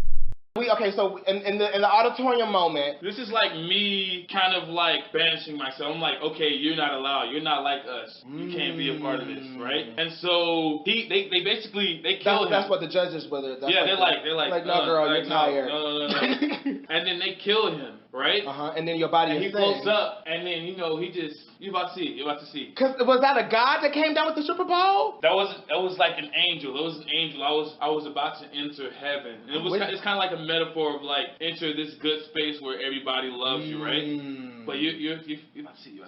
Okay, so in the auditorium moment, This is like me kind of like banishing myself. I'm like, okay, you're not allowed. You're not like us. You can't be a part of this, right? And so they basically kill him. that's what the judges were. Yeah, they're like no, girl, you're tired. No. And then they kill him, right? And then your body And is he floats up, and then he just you're about to see. Cause was that a god that came down with the stripper pole? That was like an angel. It was an angel. I was about to enter heaven. And it's kind of like a metaphor of like enter this good space where everybody loves you, right? But you're about to see.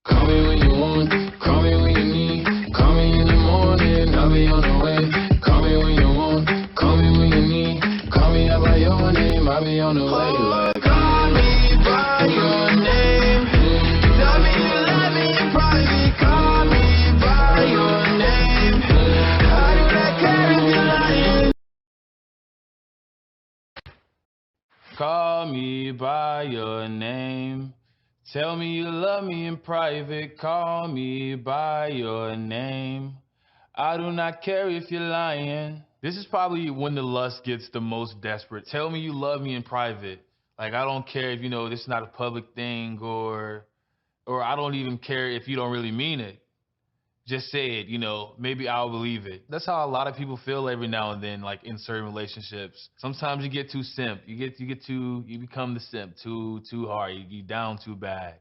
Call me when you want, call me when you need. Call me in the morning, I'll be on the way. Call me when you want, call me when you need. Call me out by your name, I'll be on the way. Like, call me by your name. Tell me you love me in private. Call me by your name. I do not care if you're lying. Call me by your name. Tell me you love me in private. Call me by your name. I do not care if you're lying. This is probably when the lust gets the most desperate. Tell me you love me in private. Like, I don't care if, this is not a public thing, or I don't even care if you don't really mean it. Just say it, maybe I'll believe it. That's how a lot of people feel every now and then, like in certain relationships. Sometimes you get too simp. You become the simp too hard. You down too bad.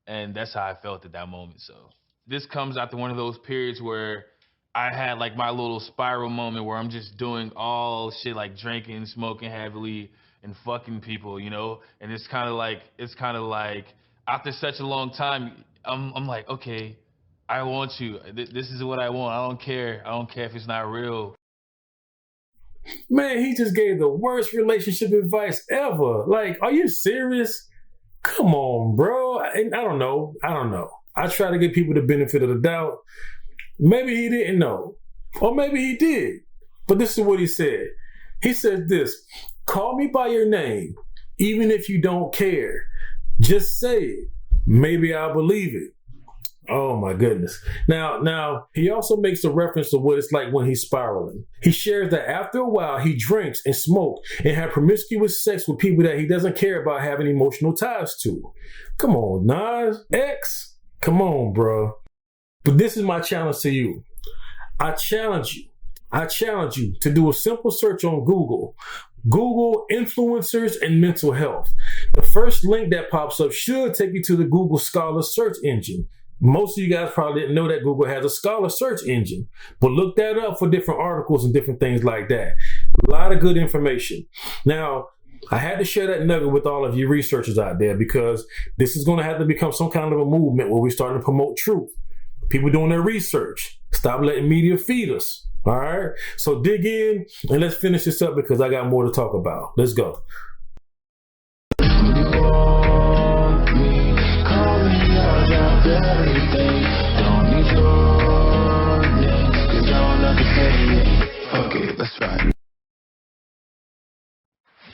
And that's how I felt at that moment. So this comes after one of those periods where I had like my little spiral moment where I'm just doing all shit like drinking, smoking heavily, and fucking people, And it's kind of like after such a long time, I'm like, okay, I want you. This is what I want. I don't care. I don't care if it's not real. Man, he just gave the worst relationship advice ever. Like, are you serious? Come on, bro. And I don't know. I try to give people the benefit of the doubt. Maybe he didn't know. Or maybe he did. But this is what he said. He said this: call me by your name, even if you don't care. Just say it. Maybe I'll believe it. Oh my goodness. Now, he also makes a reference to what it's like when he's spiraling. He shares that after a while, he drinks and smokes and have promiscuous sex with people that he doesn't care about having emotional ties to. Come on, Nas X. Come on, bro. But this is my challenge to you. I challenge you to do a simple search on Google. Google influencers and mental health. The first link that pops up should take you to the Google Scholar search engine. Most of you guys probably didn't know that Google has a Scholar search engine, but look that up for different articles and different things like that. A lot of good information. Now, I had to share that nugget with all of you researchers out there because this is going to have to become some kind of a movement where we're starting to promote truth. People doing their research. Stop letting media feed us. All right? So dig in and let's finish this up because I got more to talk about. Let's go. Let's ride.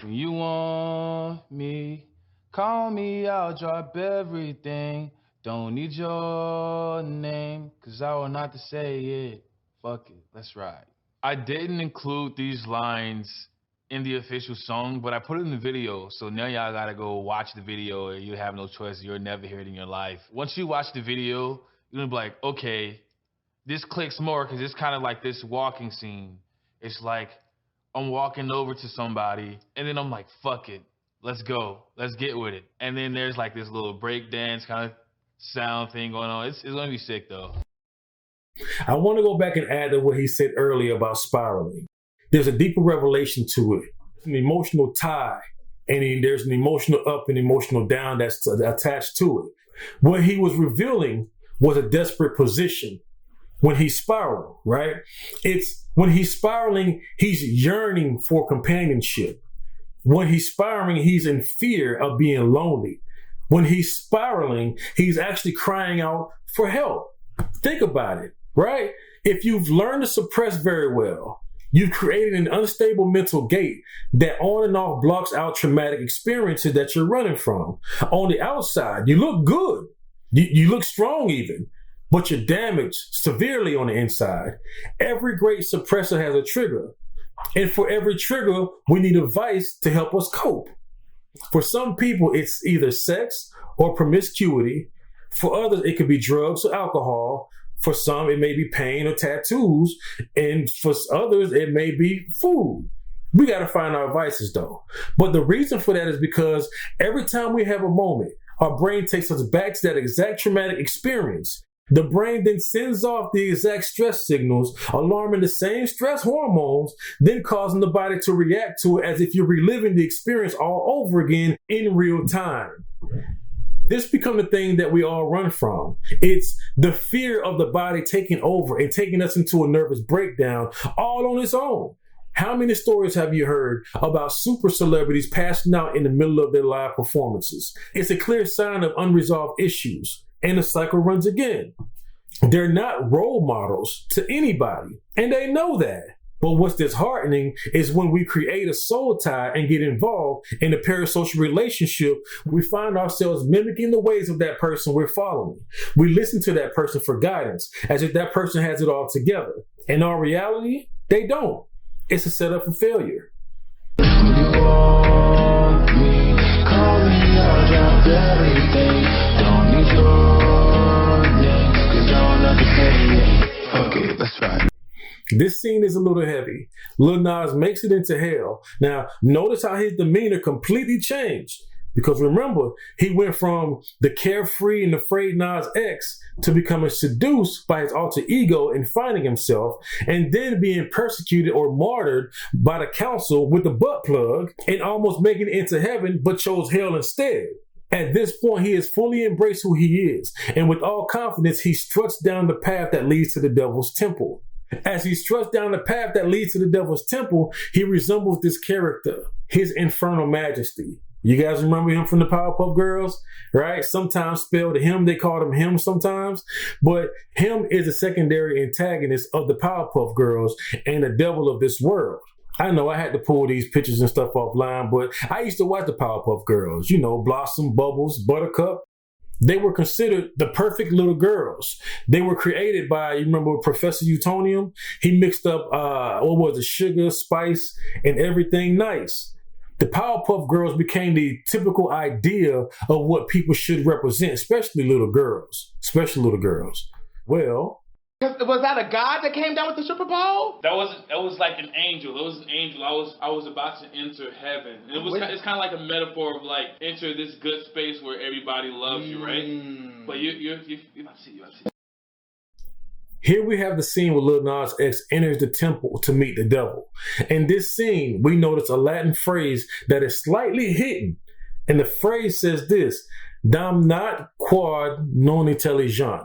When you want me, call me, I'll drop everything. Don't need your name, cause I will not to say it. Fuck it, let's ride. I didn't include these lines in the official song, but I put it in the video, so now y'all gotta go watch the video, or you have no choice, you'll never hear it in your life. Once you watch the video, you're gonna be like, okay, this clicks more, cause it's kind of like this walking scene. It's like, I'm walking over to somebody, and then I'm like, fuck it, let's go, let's get with it. And then there's like this little break dance kind of sound thing going on. It's gonna be sick though. I want to go back and add to what he said earlier about spiraling. There's a deeper revelation to it, an emotional tie, and there's an emotional up and emotional down that's attached to it. What he was revealing was a desperate position when he spiraled, right? It's when he's spiraling, he's yearning for companionship. When he's spiraling, he's in fear of being lonely. When he's spiraling, he's actually crying out for help. Think about it, right? If you've learned to suppress very well, you've created an unstable mental gate that on and off blocks out traumatic experiences that you're running from. On the outside, you look good. You look strong even, but you're damaged severely on the inside. Every great suppressor has a trigger. And for every trigger, we need a vice to help us cope. For some people, it's either sex or promiscuity. For others, it could be drugs or alcohol. For some, it may be pain or tattoos. And for others, it may be food. We got to find our vices, though. But the reason for that is because every time we have a moment, our brain takes us back to that exact traumatic experience. The brain then sends off the exact stress signals, alarming the same stress hormones, then causing the body to react to it as if you're reliving the experience all over again in real time. This becomes the thing that we all run from. It's the fear of the body taking over and taking us into a nervous breakdown all on its own. How many stories have you heard about super celebrities passing out in the middle of their live performances? It's a clear sign of unresolved issues. And the cycle runs again. They're not role models to anybody, and they know that. But what's disheartening is when we create a soul tie and get involved in a parasocial relationship, we find ourselves mimicking the ways of that person we're following. We listen to that person for guidance as if that person has it all together. In our reality, they don't. It's a setup for failure. Okay, that's right. This scene is a little heavy. Lil Nas makes it into hell. Now, notice how his demeanor completely changed. Because remember, he went from the carefree and afraid Nas X to becoming seduced by his alter ego and finding himself, and then being persecuted or martyred by the council with the butt plug and almost making it into heaven, but chose hell instead. At this point, he has fully embraced who he is, and with all confidence, he struts down the path that leads to the devil's temple. As he struts down the path that leads to the devil's temple, he resembles this character, his infernal majesty. You guys remember him from the Powerpuff Girls, right? Sometimes spelled him, they called him him sometimes, but him is a secondary antagonist of the Powerpuff Girls and the devil of this world. I know I had to pull these pictures and stuff offline, but I used to watch the Powerpuff Girls, you know, Blossom, Bubbles, Buttercup. They were considered the perfect little girls. They were created by, you remember Professor Utonium? He mixed up, sugar, spice, and everything nice. The Powerpuff Girls became the typical idea of what people should represent, especially little girls. Well, was that a god that came down with the Super Bowl? That was like an angel. It was an angel. I was about to enter heaven. And it's kind of like a metaphor of like enter this good space where everybody loves you, right? But you about to see. Here we have the scene where Lil Nas X enters the temple to meet the devil. In this scene, we notice a Latin phrase that is slightly hidden. And the phrase says this, damnat quod non intelligent.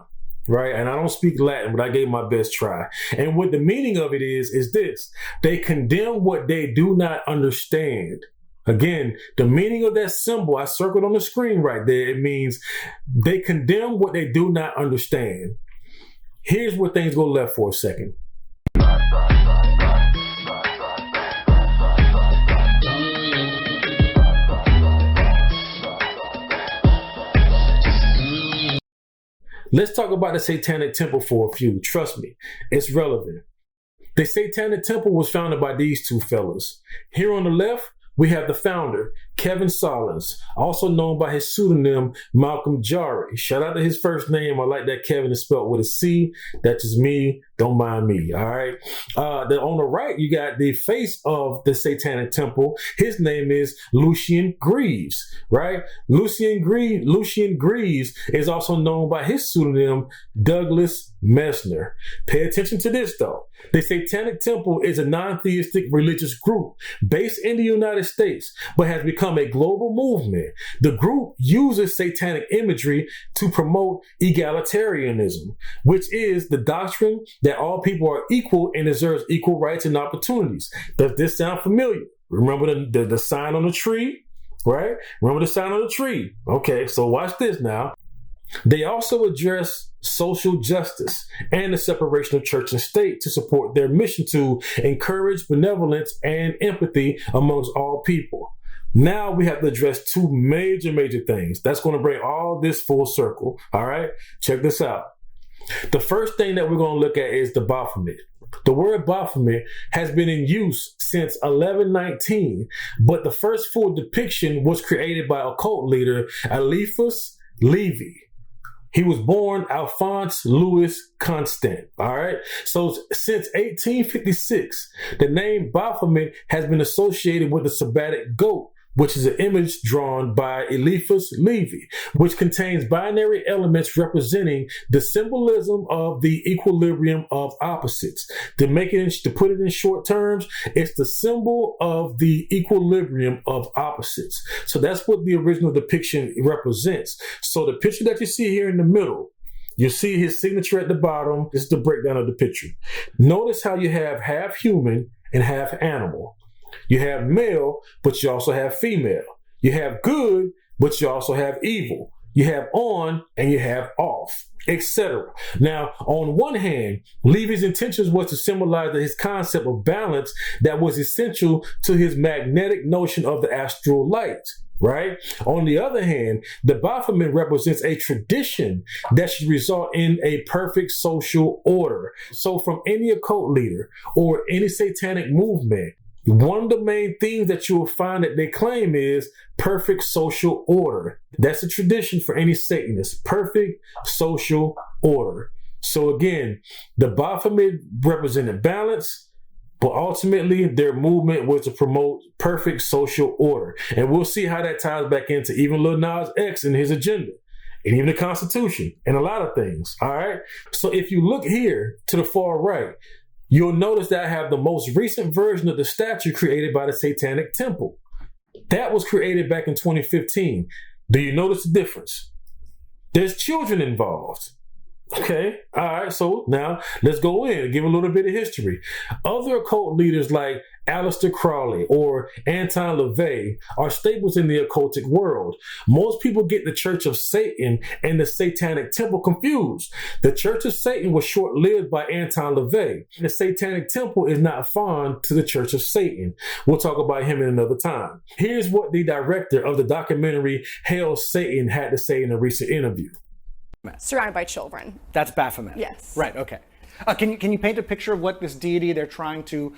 Right? And I don't speak Latin, but I gave my best try. And what the meaning of it is this. They condemn what they do not understand. Again, the meaning of that symbol, I circled on the screen right there. It means they condemn what they do not understand. Here's where things go left for a second. Let's talk about the Satanic Temple for a few. Trust me, it's relevant. The Satanic Temple was founded by these two fellas. Here on the left, we have the founder, Kevin Sollins, also known by his pseudonym, Malcolm Jari. Shout out to his first name. I like that Kevin is spelled with a C. That's just me. Don't mind me, all right? On the right, you got the face of the Satanic Temple. His name is Lucien Greaves, right? Lucien Greaves is also known by his pseudonym, Douglas Messner. Pay attention to this, though. The Satanic Temple is a non-theistic religious group based in the United States, but has become a global movement. The group uses satanic imagery to promote egalitarianism, which is the doctrine that all people are equal and deserves equal rights and opportunities. Does this sound familiar? Remember the sign on the tree, right? Remember the sign on the tree. Okay, so watch this now. They also address social justice and the separation of church and state to support their mission to encourage benevolence and empathy amongst all people. Now we have to address two major things. That's going to bring all this full circle. All right, check this out. The first thing that we're going to look at is the Baphomet. The word Baphomet has been in use since 1119, but the first full depiction was created by occult leader Eliphas Levi. He was born Alphonse Louis Constant, all right? So since 1856, the name Baphomet has been associated with the Sabbatic goat, which is an image drawn by Eliphas Levi, which contains binary elements representing the symbolism of the equilibrium of opposites. To put it in short terms, it's the symbol of the equilibrium of opposites. So that's what the original depiction represents. So the picture that you see here in the middle, you see his signature at the bottom. This is the breakdown of the picture. Notice how you have half human and half animal. You have male, but you also have female. You have good, but you also have evil. You have on and you have off. etc. Now, on one hand, Levy's intentions was to symbolize his concept of balance that was essential to his magnetic notion of the astral light. Right? On the other hand, the Baphomet represents a tradition that should result in a perfect social order. So from any occult leader or any satanic movement, one of the main themes that you will find that they claim is perfect social order. That's a tradition for any Satanist, perfect social order. So again, the Baphomet represented balance, but ultimately, their movement was to promote perfect social order. And we'll see how that ties back into even Lil Nas X and his agenda, and even the Constitution, and a lot of things, all right? So if you look here to the far right, you'll notice that I have the most recent version of the statue created by the Satanic Temple. That was created back in 2015. Do you notice the difference? There's children involved. Okay, all right, so now let's go in and give a little bit of history. Other occult leaders like Aleister Crowley or Anton LaVey are staples in the occultic world. Most people get the Church of Satan and the Satanic Temple confused. The Church of Satan was short-lived by Anton LaVey. The Satanic Temple is not foreign to the Church of Satan. We'll talk about him in another time. Here's what the director of the documentary Hail Satan had to say in a recent interview. Surrounded by children. That's Baphomet. Yes. Right, okay. Can you paint a picture of what this deity they're trying to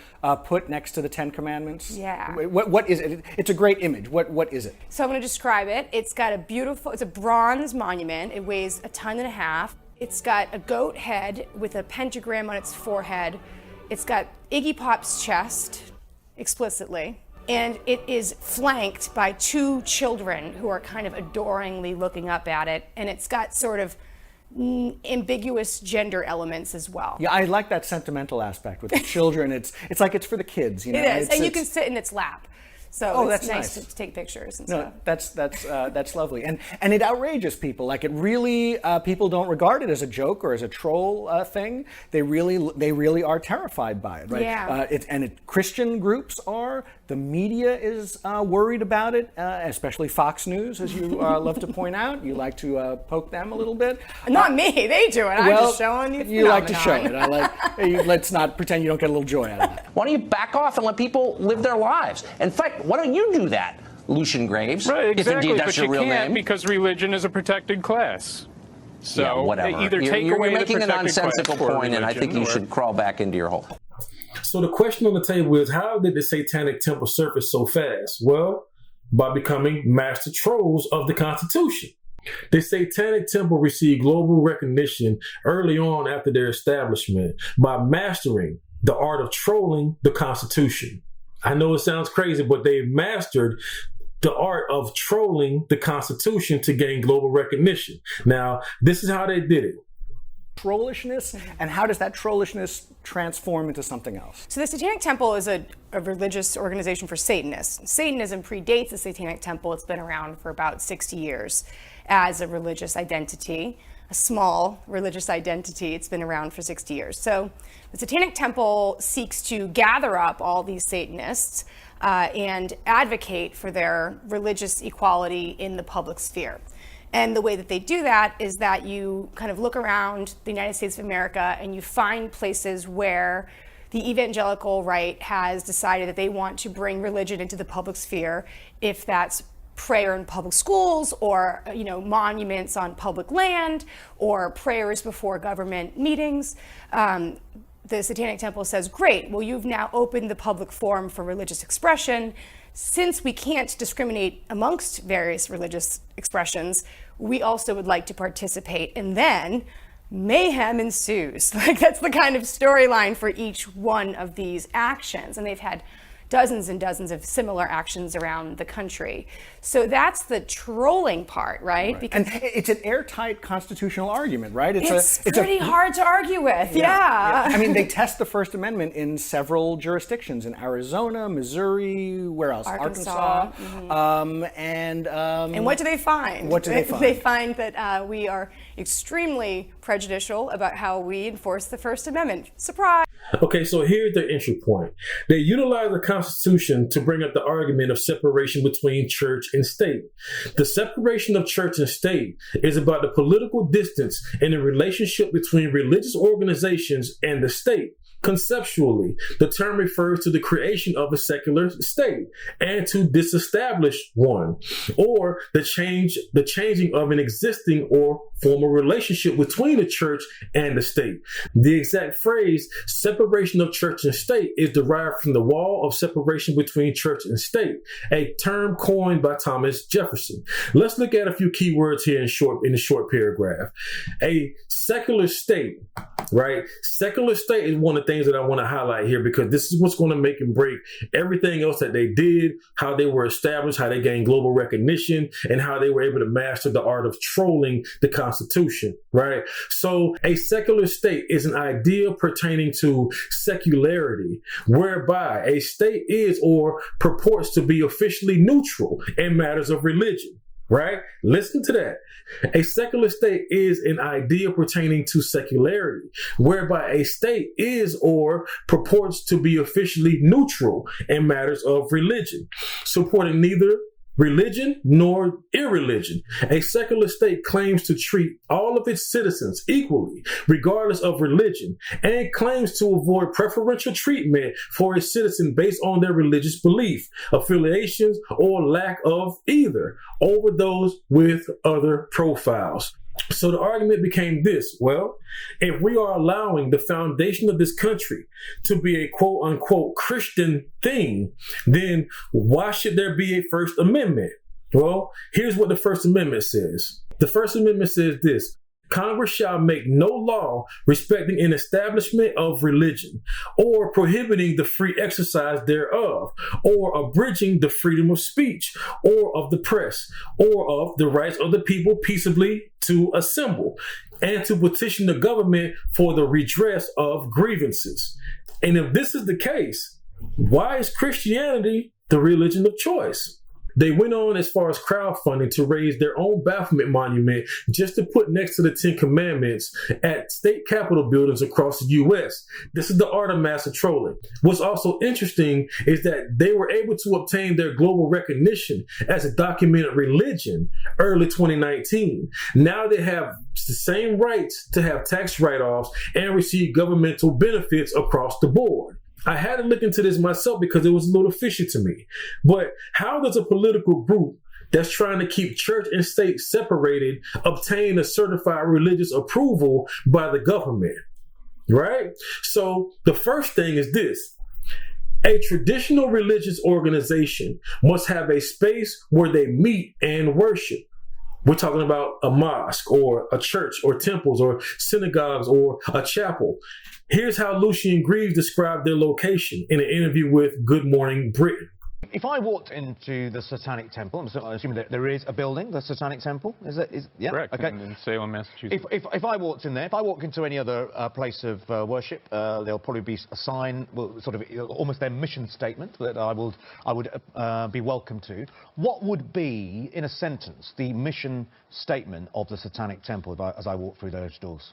put next to the Ten Commandments? Yeah. What is it? It's a great image. What is it? So I'm going to describe it. It's got it's a bronze monument. It weighs 1.5 tons. It's got a goat head with a pentagram on its forehead. It's got Iggy Pop's chest, explicitly. And it is flanked by 2 children who are kind of adoringly looking up at it. And it's got sort of ambiguous gender elements as well. Yeah, I like that sentimental aspect with the children. It's like it's for the kids, you know. It is, and you can sit in its lap. So it's nice to take pictures and stuff. That's lovely, and it outrages people. Like it really, people don't regard it as a joke or as a troll thing. They really are terrified by it, right? Yeah. Christian groups are. The media is worried about it, especially Fox News, as you love to point out. You like to poke them a little bit. Not me. They do it. I'm just showing you. You like to show it. I like. Let's not pretend you don't get a little joy out of it. Why don't you back off and let people live their lives? In fact, why don't you do that, Lucian Graves? Right, exactly. If indeed that's your real name. Because religion is a protected class. So yeah, whatever. Either take you're away making the a nonsensical point, and I think you should crawl back into your hole. So the question on the table is, how did the Satanic Temple surface so fast? Well, by becoming master trolls of the Constitution. The Satanic Temple received global recognition early on after their establishment by mastering the art of trolling the Constitution. I know it sounds crazy, but they mastered the art of trolling the Constitution to gain global recognition. Now, this is how they did it. Trollishness, and how does that trollishness transform into something else? So the Satanic Temple is a religious organization for Satanists. Satanism predates the Satanic Temple. It's been around for about 60 years as a religious identity, a small religious identity. It's been around for 60 years. So the Satanic Temple seeks to gather up all these Satanists and advocate for their religious equality in the public sphere. And the way that they do that is that you kind of look around the United States of America and you find places where the evangelical right has decided that they want to bring religion into the public sphere, if that's prayer in public schools or, monuments on public land or prayers before government meetings. The Satanic Temple says, great, well, you've now opened the public forum for religious expression. Since we can't discriminate amongst various religious expressions, we also would like to participate. And then mayhem ensues. That's the kind of storyline for each one of these actions. And they've had dozens and dozens of similar actions around the country. So that's the trolling part, right? Because and it's an airtight constitutional argument, right? It's pretty hard to argue with, yeah. I mean, they test the First Amendment in several jurisdictions, in Arizona, Missouri, where else? Arkansas. Mm-hmm. And what do they find? What do they find? They find that we are extremely prejudicial about how we enforce the First Amendment. Surprise! Okay, so here's the entry point. They utilize the Constitution to bring up the argument of separation between church and state. The separation of church and state is about the political distance in the relationship between religious organizations and the state. Conceptually, the term refers to the creation of a secular state and to disestablish one, or the changing of an existing or formal relationship between the church and the state. The exact phrase separation of church and state is derived from the wall of separation between church and state, a term coined by Thomas Jefferson. Let's look at a few keywords here in the short paragraph. A secular state, right? Secular state is one of the things that I want to highlight here, because this is what's going to make and break everything else that they did, how they were established, how they gained global recognition, and how they were able to master the art of trolling the Constitution, right? So a secular state is an idea pertaining to secularity, whereby a state is or purports to be officially neutral in matters of religion. Right? Listen to that. A secular state is an idea pertaining to secularity, whereby a state is or purports to be officially neutral in matters of religion, supporting neither religion nor irreligion. A secular state claims to treat all of its citizens equally, regardless of religion, and claims to avoid preferential treatment for its citizens based on their religious belief, affiliations, or lack of either over those with other profiles. So the argument became this: well, if we are allowing the foundation of this country to be a quote unquote Christian thing, then why should there be a First Amendment? Well, here's what the First Amendment says. The First Amendment says this: Congress shall make no law respecting an establishment of religion, or prohibiting the free exercise thereof, or abridging the freedom of speech, or of the press, or of the rights of the people peaceably to assemble, and to petition the government for the redress of grievances. And if this is the case, why is Christianity the religion of choice? They went on as far as crowdfunding to raise their own Baphomet monument just to put next to the 10 Commandments at state capitol buildings across the U.S. This is the art of massive trolling. What's also interesting is that they were able to obtain their global recognition as a documented religion early 2019. Now they have the same rights to have tax write-offs and receive governmental benefits across the board. I had to look into this myself because it was a little fishy to me. But how does a political group that's trying to keep church and state separated obtain a certified religious approval by the government? Right? So the first thing is this: a traditional religious organization must have a space where they meet and worship. We're talking about a mosque or a church or temples or synagogues or a chapel. Here's how Lucien Greaves described their location in an interview with Good Morning Britain. If I walked into the Satanic Temple, I'm assuming that there is a building, the Satanic Temple, yeah? Correct, okay. in Salem, Massachusetts. If I walked in there, if I walk into any other place of worship, there'll probably be a sign, well, sort of almost their mission statement that I would be welcome to. What would be, in a sentence, the mission statement of the Satanic Temple as I walk through those doors?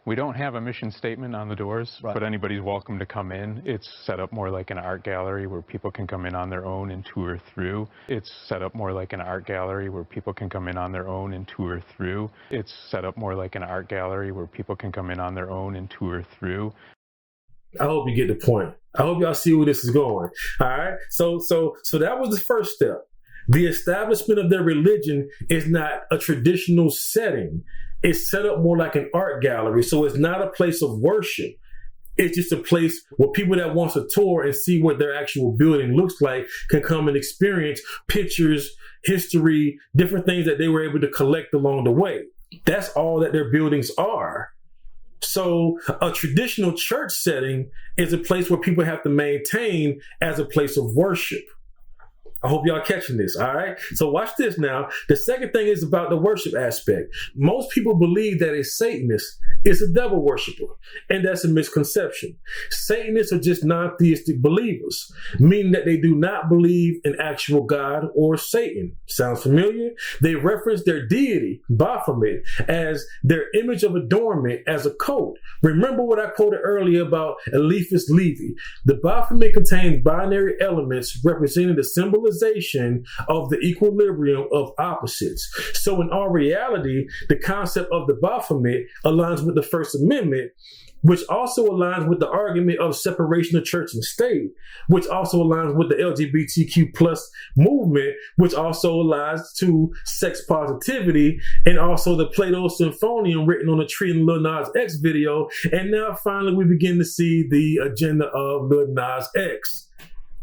We don't have a mission statement on the doors, but anybody's welcome to come in. It's set up more like an art gallery where people can come in on their own and tour through. It's set up more like an art gallery where people can come in on their own and tour through. It's set up more like an art gallery where people can come in on their own and tour through. I hope you get the point. I hope y'all see where this is going. All right. So that was the first step. The establishment of their religion is not a traditional setting. It's set up more like an art gallery. So it's not a place of worship. It's just a place where people that want to tour and see what their actual building looks like can come and experience pictures, history, different things that they were able to collect along the way. That's all that their buildings are. So a traditional church setting is a place where people have to maintain as a place of worship. I hope y'all catching this, all right? So watch this now. The second thing is about the worship aspect. Most people believe that a Satanist is a devil worshiper, and that's a misconception. Satanists are just non-theistic believers, meaning that they do not believe in actual God or Satan. Sounds familiar? They reference their deity, Baphomet, as their image of adornment as a coat. Remember what I quoted earlier about Eliphas Levi. The Baphomet contains binary elements representing the symbolism of the equilibrium of opposites. So in our reality, the concept of the Baphomet aligns with the First Amendment, which also aligns with the argument of separation of church and state, which also aligns with the LGBTQ plus movement, which also aligns to sex positivity, and also the Plato Symphonium written on a tree in Lil Nas X video. And now finally we begin to see the agenda of Lil Nas X.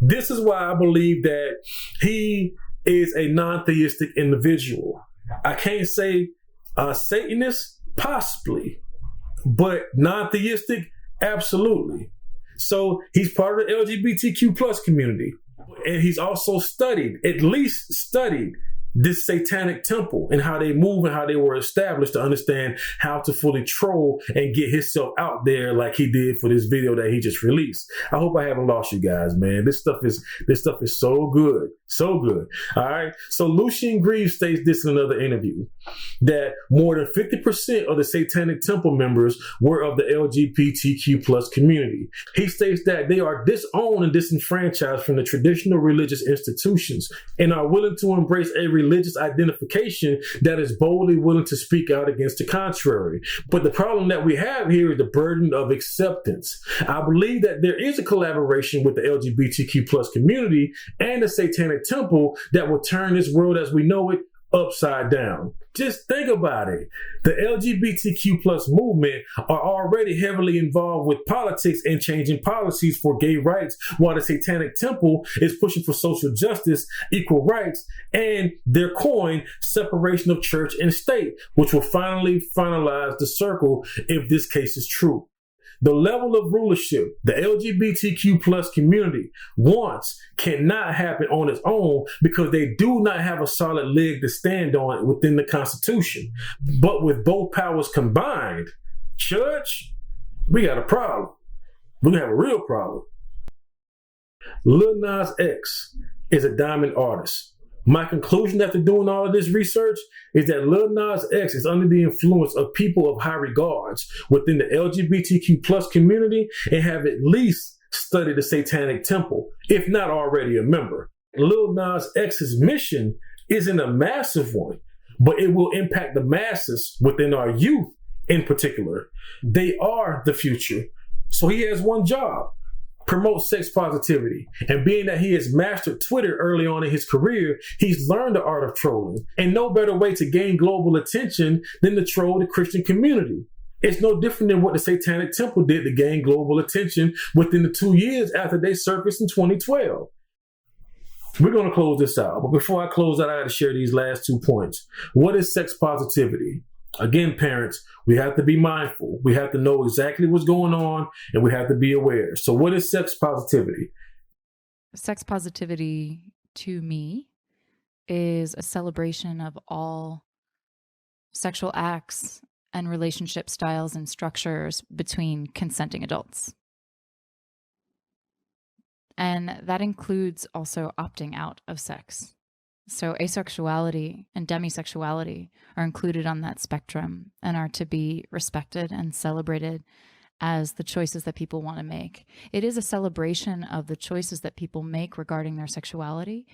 This is why I believe that he is a non-theistic individual. I can't say Satanist, possibly, but non-theistic, absolutely. So he's part of the LGBTQ plus community. And he's also at least studied this Satanic Temple and how they move and how they were established to understand how to fully troll and get himself out there like he did for this video that he just released. I hope I haven't lost you guys, man. This stuff is so good. So good. All right. So Lucien Greaves states this in another interview, that more than 50% of the Satanic Temple members were of the LGBTQ plus community. He states that they are disowned and disenfranchised from the traditional religious institutions and are willing to embrace a religious identification that is boldly willing to speak out against the contrary. But the problem that we have here is the burden of acceptance. I believe that there is a collaboration with the LGBTQ plus community and the Satanic Temple that will turn this world as we know it upside down. Just think about it. The LGBTQ plus movement are already heavily involved with politics and changing policies for gay rights, while the Satanic Temple is pushing for social justice, equal rights, and their coin, separation of church and state, which will finally finalize the circle if this case is true. The level of rulership the LGBTQ plus community wants cannot happen on its own because they do not have a solid leg to stand on within the Constitution. But with both powers combined, church, we got a problem. We have a real problem. Lil Nas X is a diamond artist. My conclusion after doing all of this research is that Lil Nas X is under the influence of people of high regards within the LGBTQ plus community and have at least studied the Satanic Temple, if not already a member. Lil Nas X's mission isn't a massive one, but it will impact the masses within our youth in particular. They are the future. So he has one job: promote sex positivity. And being that he has mastered Twitter early on in his career, he's learned the art of trolling. And no better way to gain global attention than to troll the Christian community. It's no different than what the Satanic Temple did to gain global attention within the 2 years after they surfaced in 2012. We're going to close this out. But before I close out, I got to share these last 2 points. What is sex positivity? Again, parents, we have to be mindful. We have to know exactly what's going on, and we have to be aware. So what is sex positivity? Sex positivity, to me, is a celebration of all sexual acts and relationship styles and structures between consenting adults. And that includes also opting out of sex. So asexuality and demisexuality are included on that spectrum and are to be respected and celebrated as the choices that people want to make. It is a celebration of the choices that people make regarding their sexuality,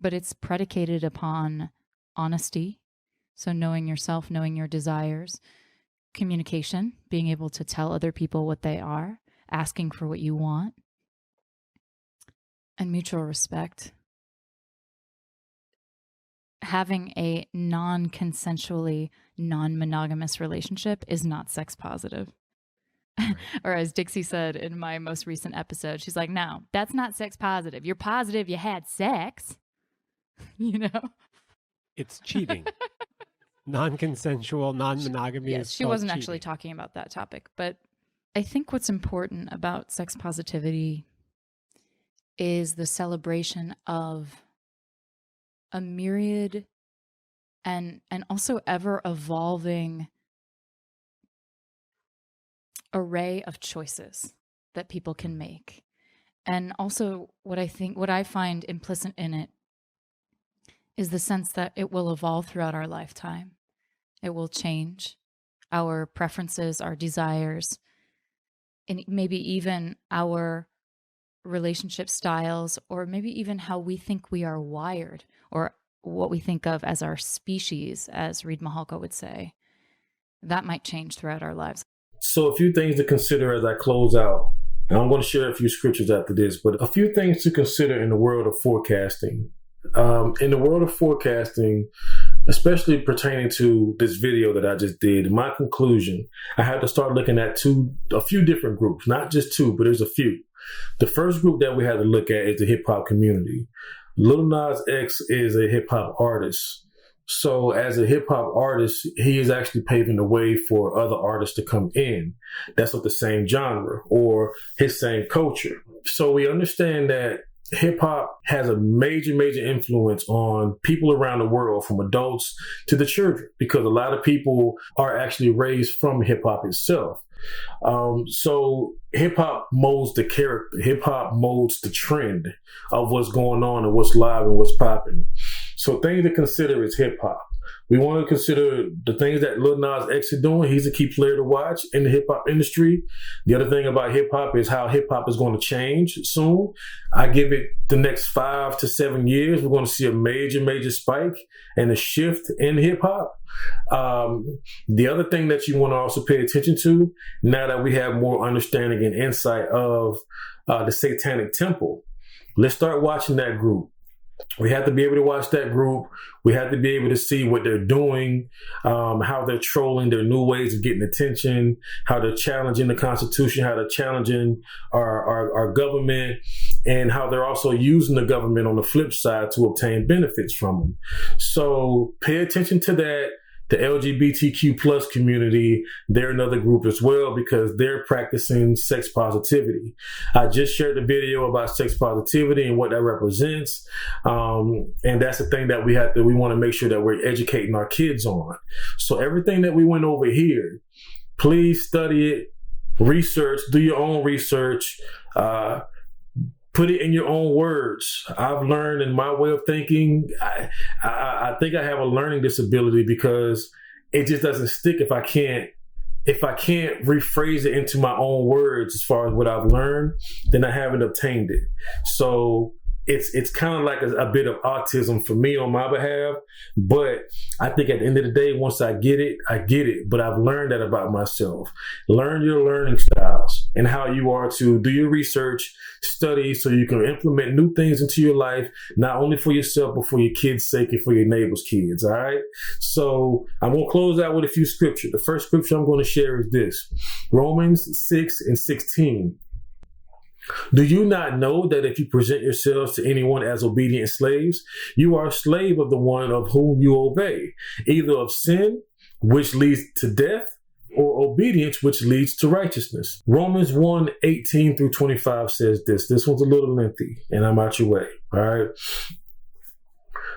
but it's predicated upon honesty. So knowing yourself, knowing your desires, communication, being able to tell other people what they are, asking for what you want, and mutual respect. Having a non-consensually, non-monogamous relationship is not sex positive. Right. Or as Dixie said in my most recent episode, she's like, no, that's not sex positive. You're positive you had sex. You know? It's cheating. Non-consensual, non-monogamy. Yes, she wasn't actually talking about that topic. But I think what's important about sex positivity is the celebration of a myriad and also ever evolving array of choices that people can make. And also what I find implicit in it is the sense that it will evolve throughout our lifetime. It will change our preferences, our desires, and maybe even our relationship styles, or maybe even how we think we are wired, or what we think of as our species, as Reed Mahalka would say. That might change throughout our lives. So a few things to consider as I close out. And I'm going to share a few scriptures after this, but a few things to consider in the world of forecasting. In the world of forecasting, especially pertaining to this video that I just did, in my conclusion, I had to start looking at a few different groups, not just two, but there's a few. The first group that we had to look at is the hip hop community. Lil Nas X is a hip hop artist. So as a hip hop artist, he is actually paving the way for other artists to come in. That's of the same genre or his same culture. So we understand that hip hop has a major, major influence on people around the world, from adults to the children, because a lot of people are actually raised from hip hop itself. So hip hop molds the character, hip hop molds the trend of what's going on and what's live and what's popping. So things to consider is hip hop. We want to consider the things that Lil Nas X is doing. He's a key player to watch in the hip hop industry. The other thing about hip hop is how hip hop is going to change soon. I give it the next 5 to 7 years. We're going to see a major, major spike and a shift in hip hop. The other thing that you want to also pay attention to, now that we have more understanding and insight of the Satanic Temple, let's start watching that group. We have to be able to watch that group. We have to be able to see what they're doing, how they're trolling, their new ways of getting attention, how they're challenging the Constitution, how they're challenging our government, and how they're also using the government on the flip side to obtain benefits from them. So pay attention to that. The LGBTQ plus community, they're another group as well, because they're practicing sex positivity. I just shared a video about sex positivity and what that represents. And that's the thing that we want to make sure that we're educating our kids on. So everything that we went over here, please study it, research, do your own research, put it in your own words. I've learned in my way of thinking, I think I have a learning disability because it just doesn't stick if I can't rephrase it into my own words as far as what I've learned, then I haven't obtained it. So it's kind of like a bit of autism for me on my behalf, but I think at the end of the day, once I get it, I get it. But I've learned that about myself. Learn your learning styles and how you are to do your research, study, so you can implement new things into your life, not only for yourself, but for your kids' sake and for your neighbor's kids, all right? So I'm going to close out with a few scriptures. The first scripture I'm going to share is this, Romans 6:16. Do you not know that if you present yourselves to anyone as obedient slaves, you are a slave of the one of whom you obey, either of sin, which leads to death, or obedience, which leads to righteousness? Romans 1:18-25 says this. This one's a little lengthy, and I'm out your way, all right?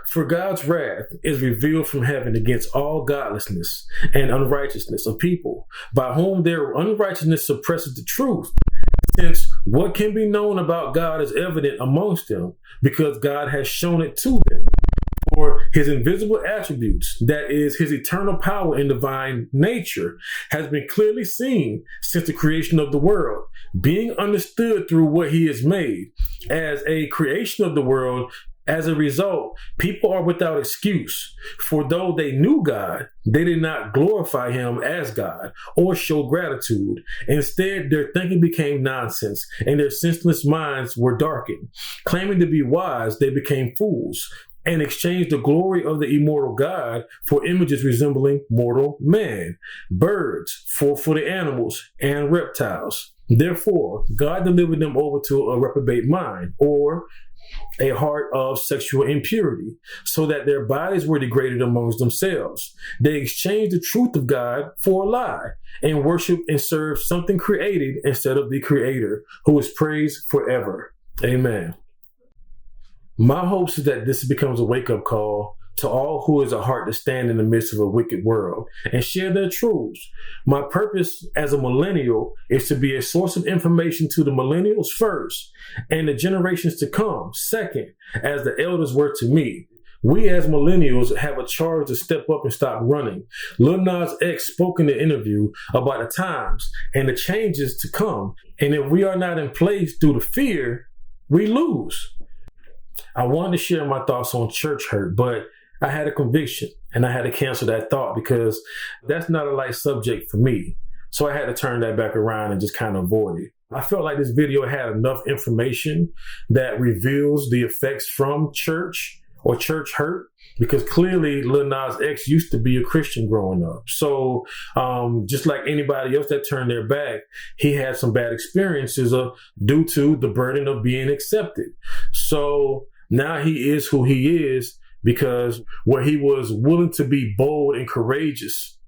For God's wrath is revealed from heaven against all godlessness and unrighteousness of people, by whom their unrighteousness suppresses the truth. Since what can be known about God is evident amongst them, because God has shown it to them. For his invisible attributes, that is, his eternal power and divine nature, has been clearly seen since the creation of the world, being understood through what he has made. As a creation of the world, as a result, people are without excuse, for though they knew God, they did not glorify him as God or show gratitude. Instead, their thinking became nonsense, and their senseless minds were darkened. Claiming to be wise, they became fools, and exchanged the glory of the immortal God for images resembling mortal man, birds, four-footed animals, and reptiles. Therefore, God delivered them over to a reprobate mind, or a heart of sexual impurity, so that their bodies were degraded amongst themselves. They exchanged the truth of God for a lie, and worshiped and served something created instead of the Creator, who is praised forever. Amen. My hopes is that this becomes a wake-up call to all who is a heart to stand in the midst of a wicked world and share their truths. My purpose as a millennial is to be a source of information to the millennials first and the generations to come second, as the elders were to me. We as millennials have a charge to step up and stop running. Lil Nas X spoke in the interview about the times and the changes to come. And if we are not in place due to fear, we lose. I wanted to share my thoughts on church hurt, but I had a conviction and I had to cancel that thought because that's not a light subject for me. So I had to turn that back around and just kind of avoid it. I felt like this video had enough information that reveals the effects from church or church hurt, because clearly Lil Nas X used to be a Christian growing up. So just like anybody else that turned their back, he had some bad experiences due to the burden of being accepted. So now he is who he is because where he was willing to be bold and courageous,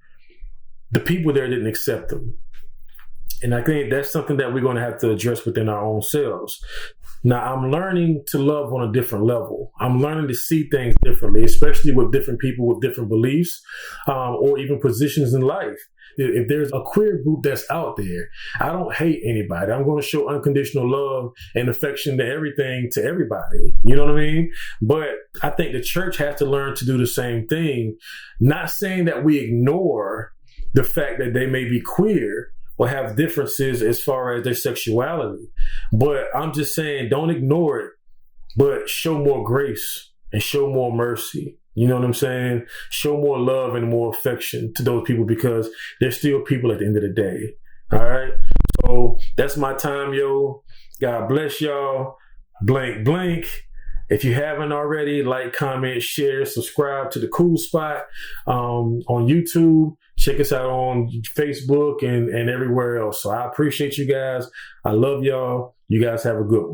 the people there didn't accept him. And I think that's something that we're going to have to address within our own selves. Now, I'm learning to love on a different level. I'm learning to see things differently, especially with different people with different beliefs or even positions in life. If there's a queer group that's out there, I don't hate anybody. I'm going to show unconditional love and affection to everybody. You know what I mean? But I think the church has to learn to do the same thing. Not saying that we ignore the fact that they may be queer or have differences as far as their sexuality. But I'm just saying, don't ignore it, but show more grace and show more mercy. You know what I'm saying? Show more love and more affection to those people because they're still people at the end of the day. All right? So that's my time, yo. God bless y'all. Blank, blank. If you haven't already, like, comment, share, subscribe to the Kool Spot on YouTube. Check us out on Facebook and everywhere else. So I appreciate you guys. I love y'all. You guys have a good one.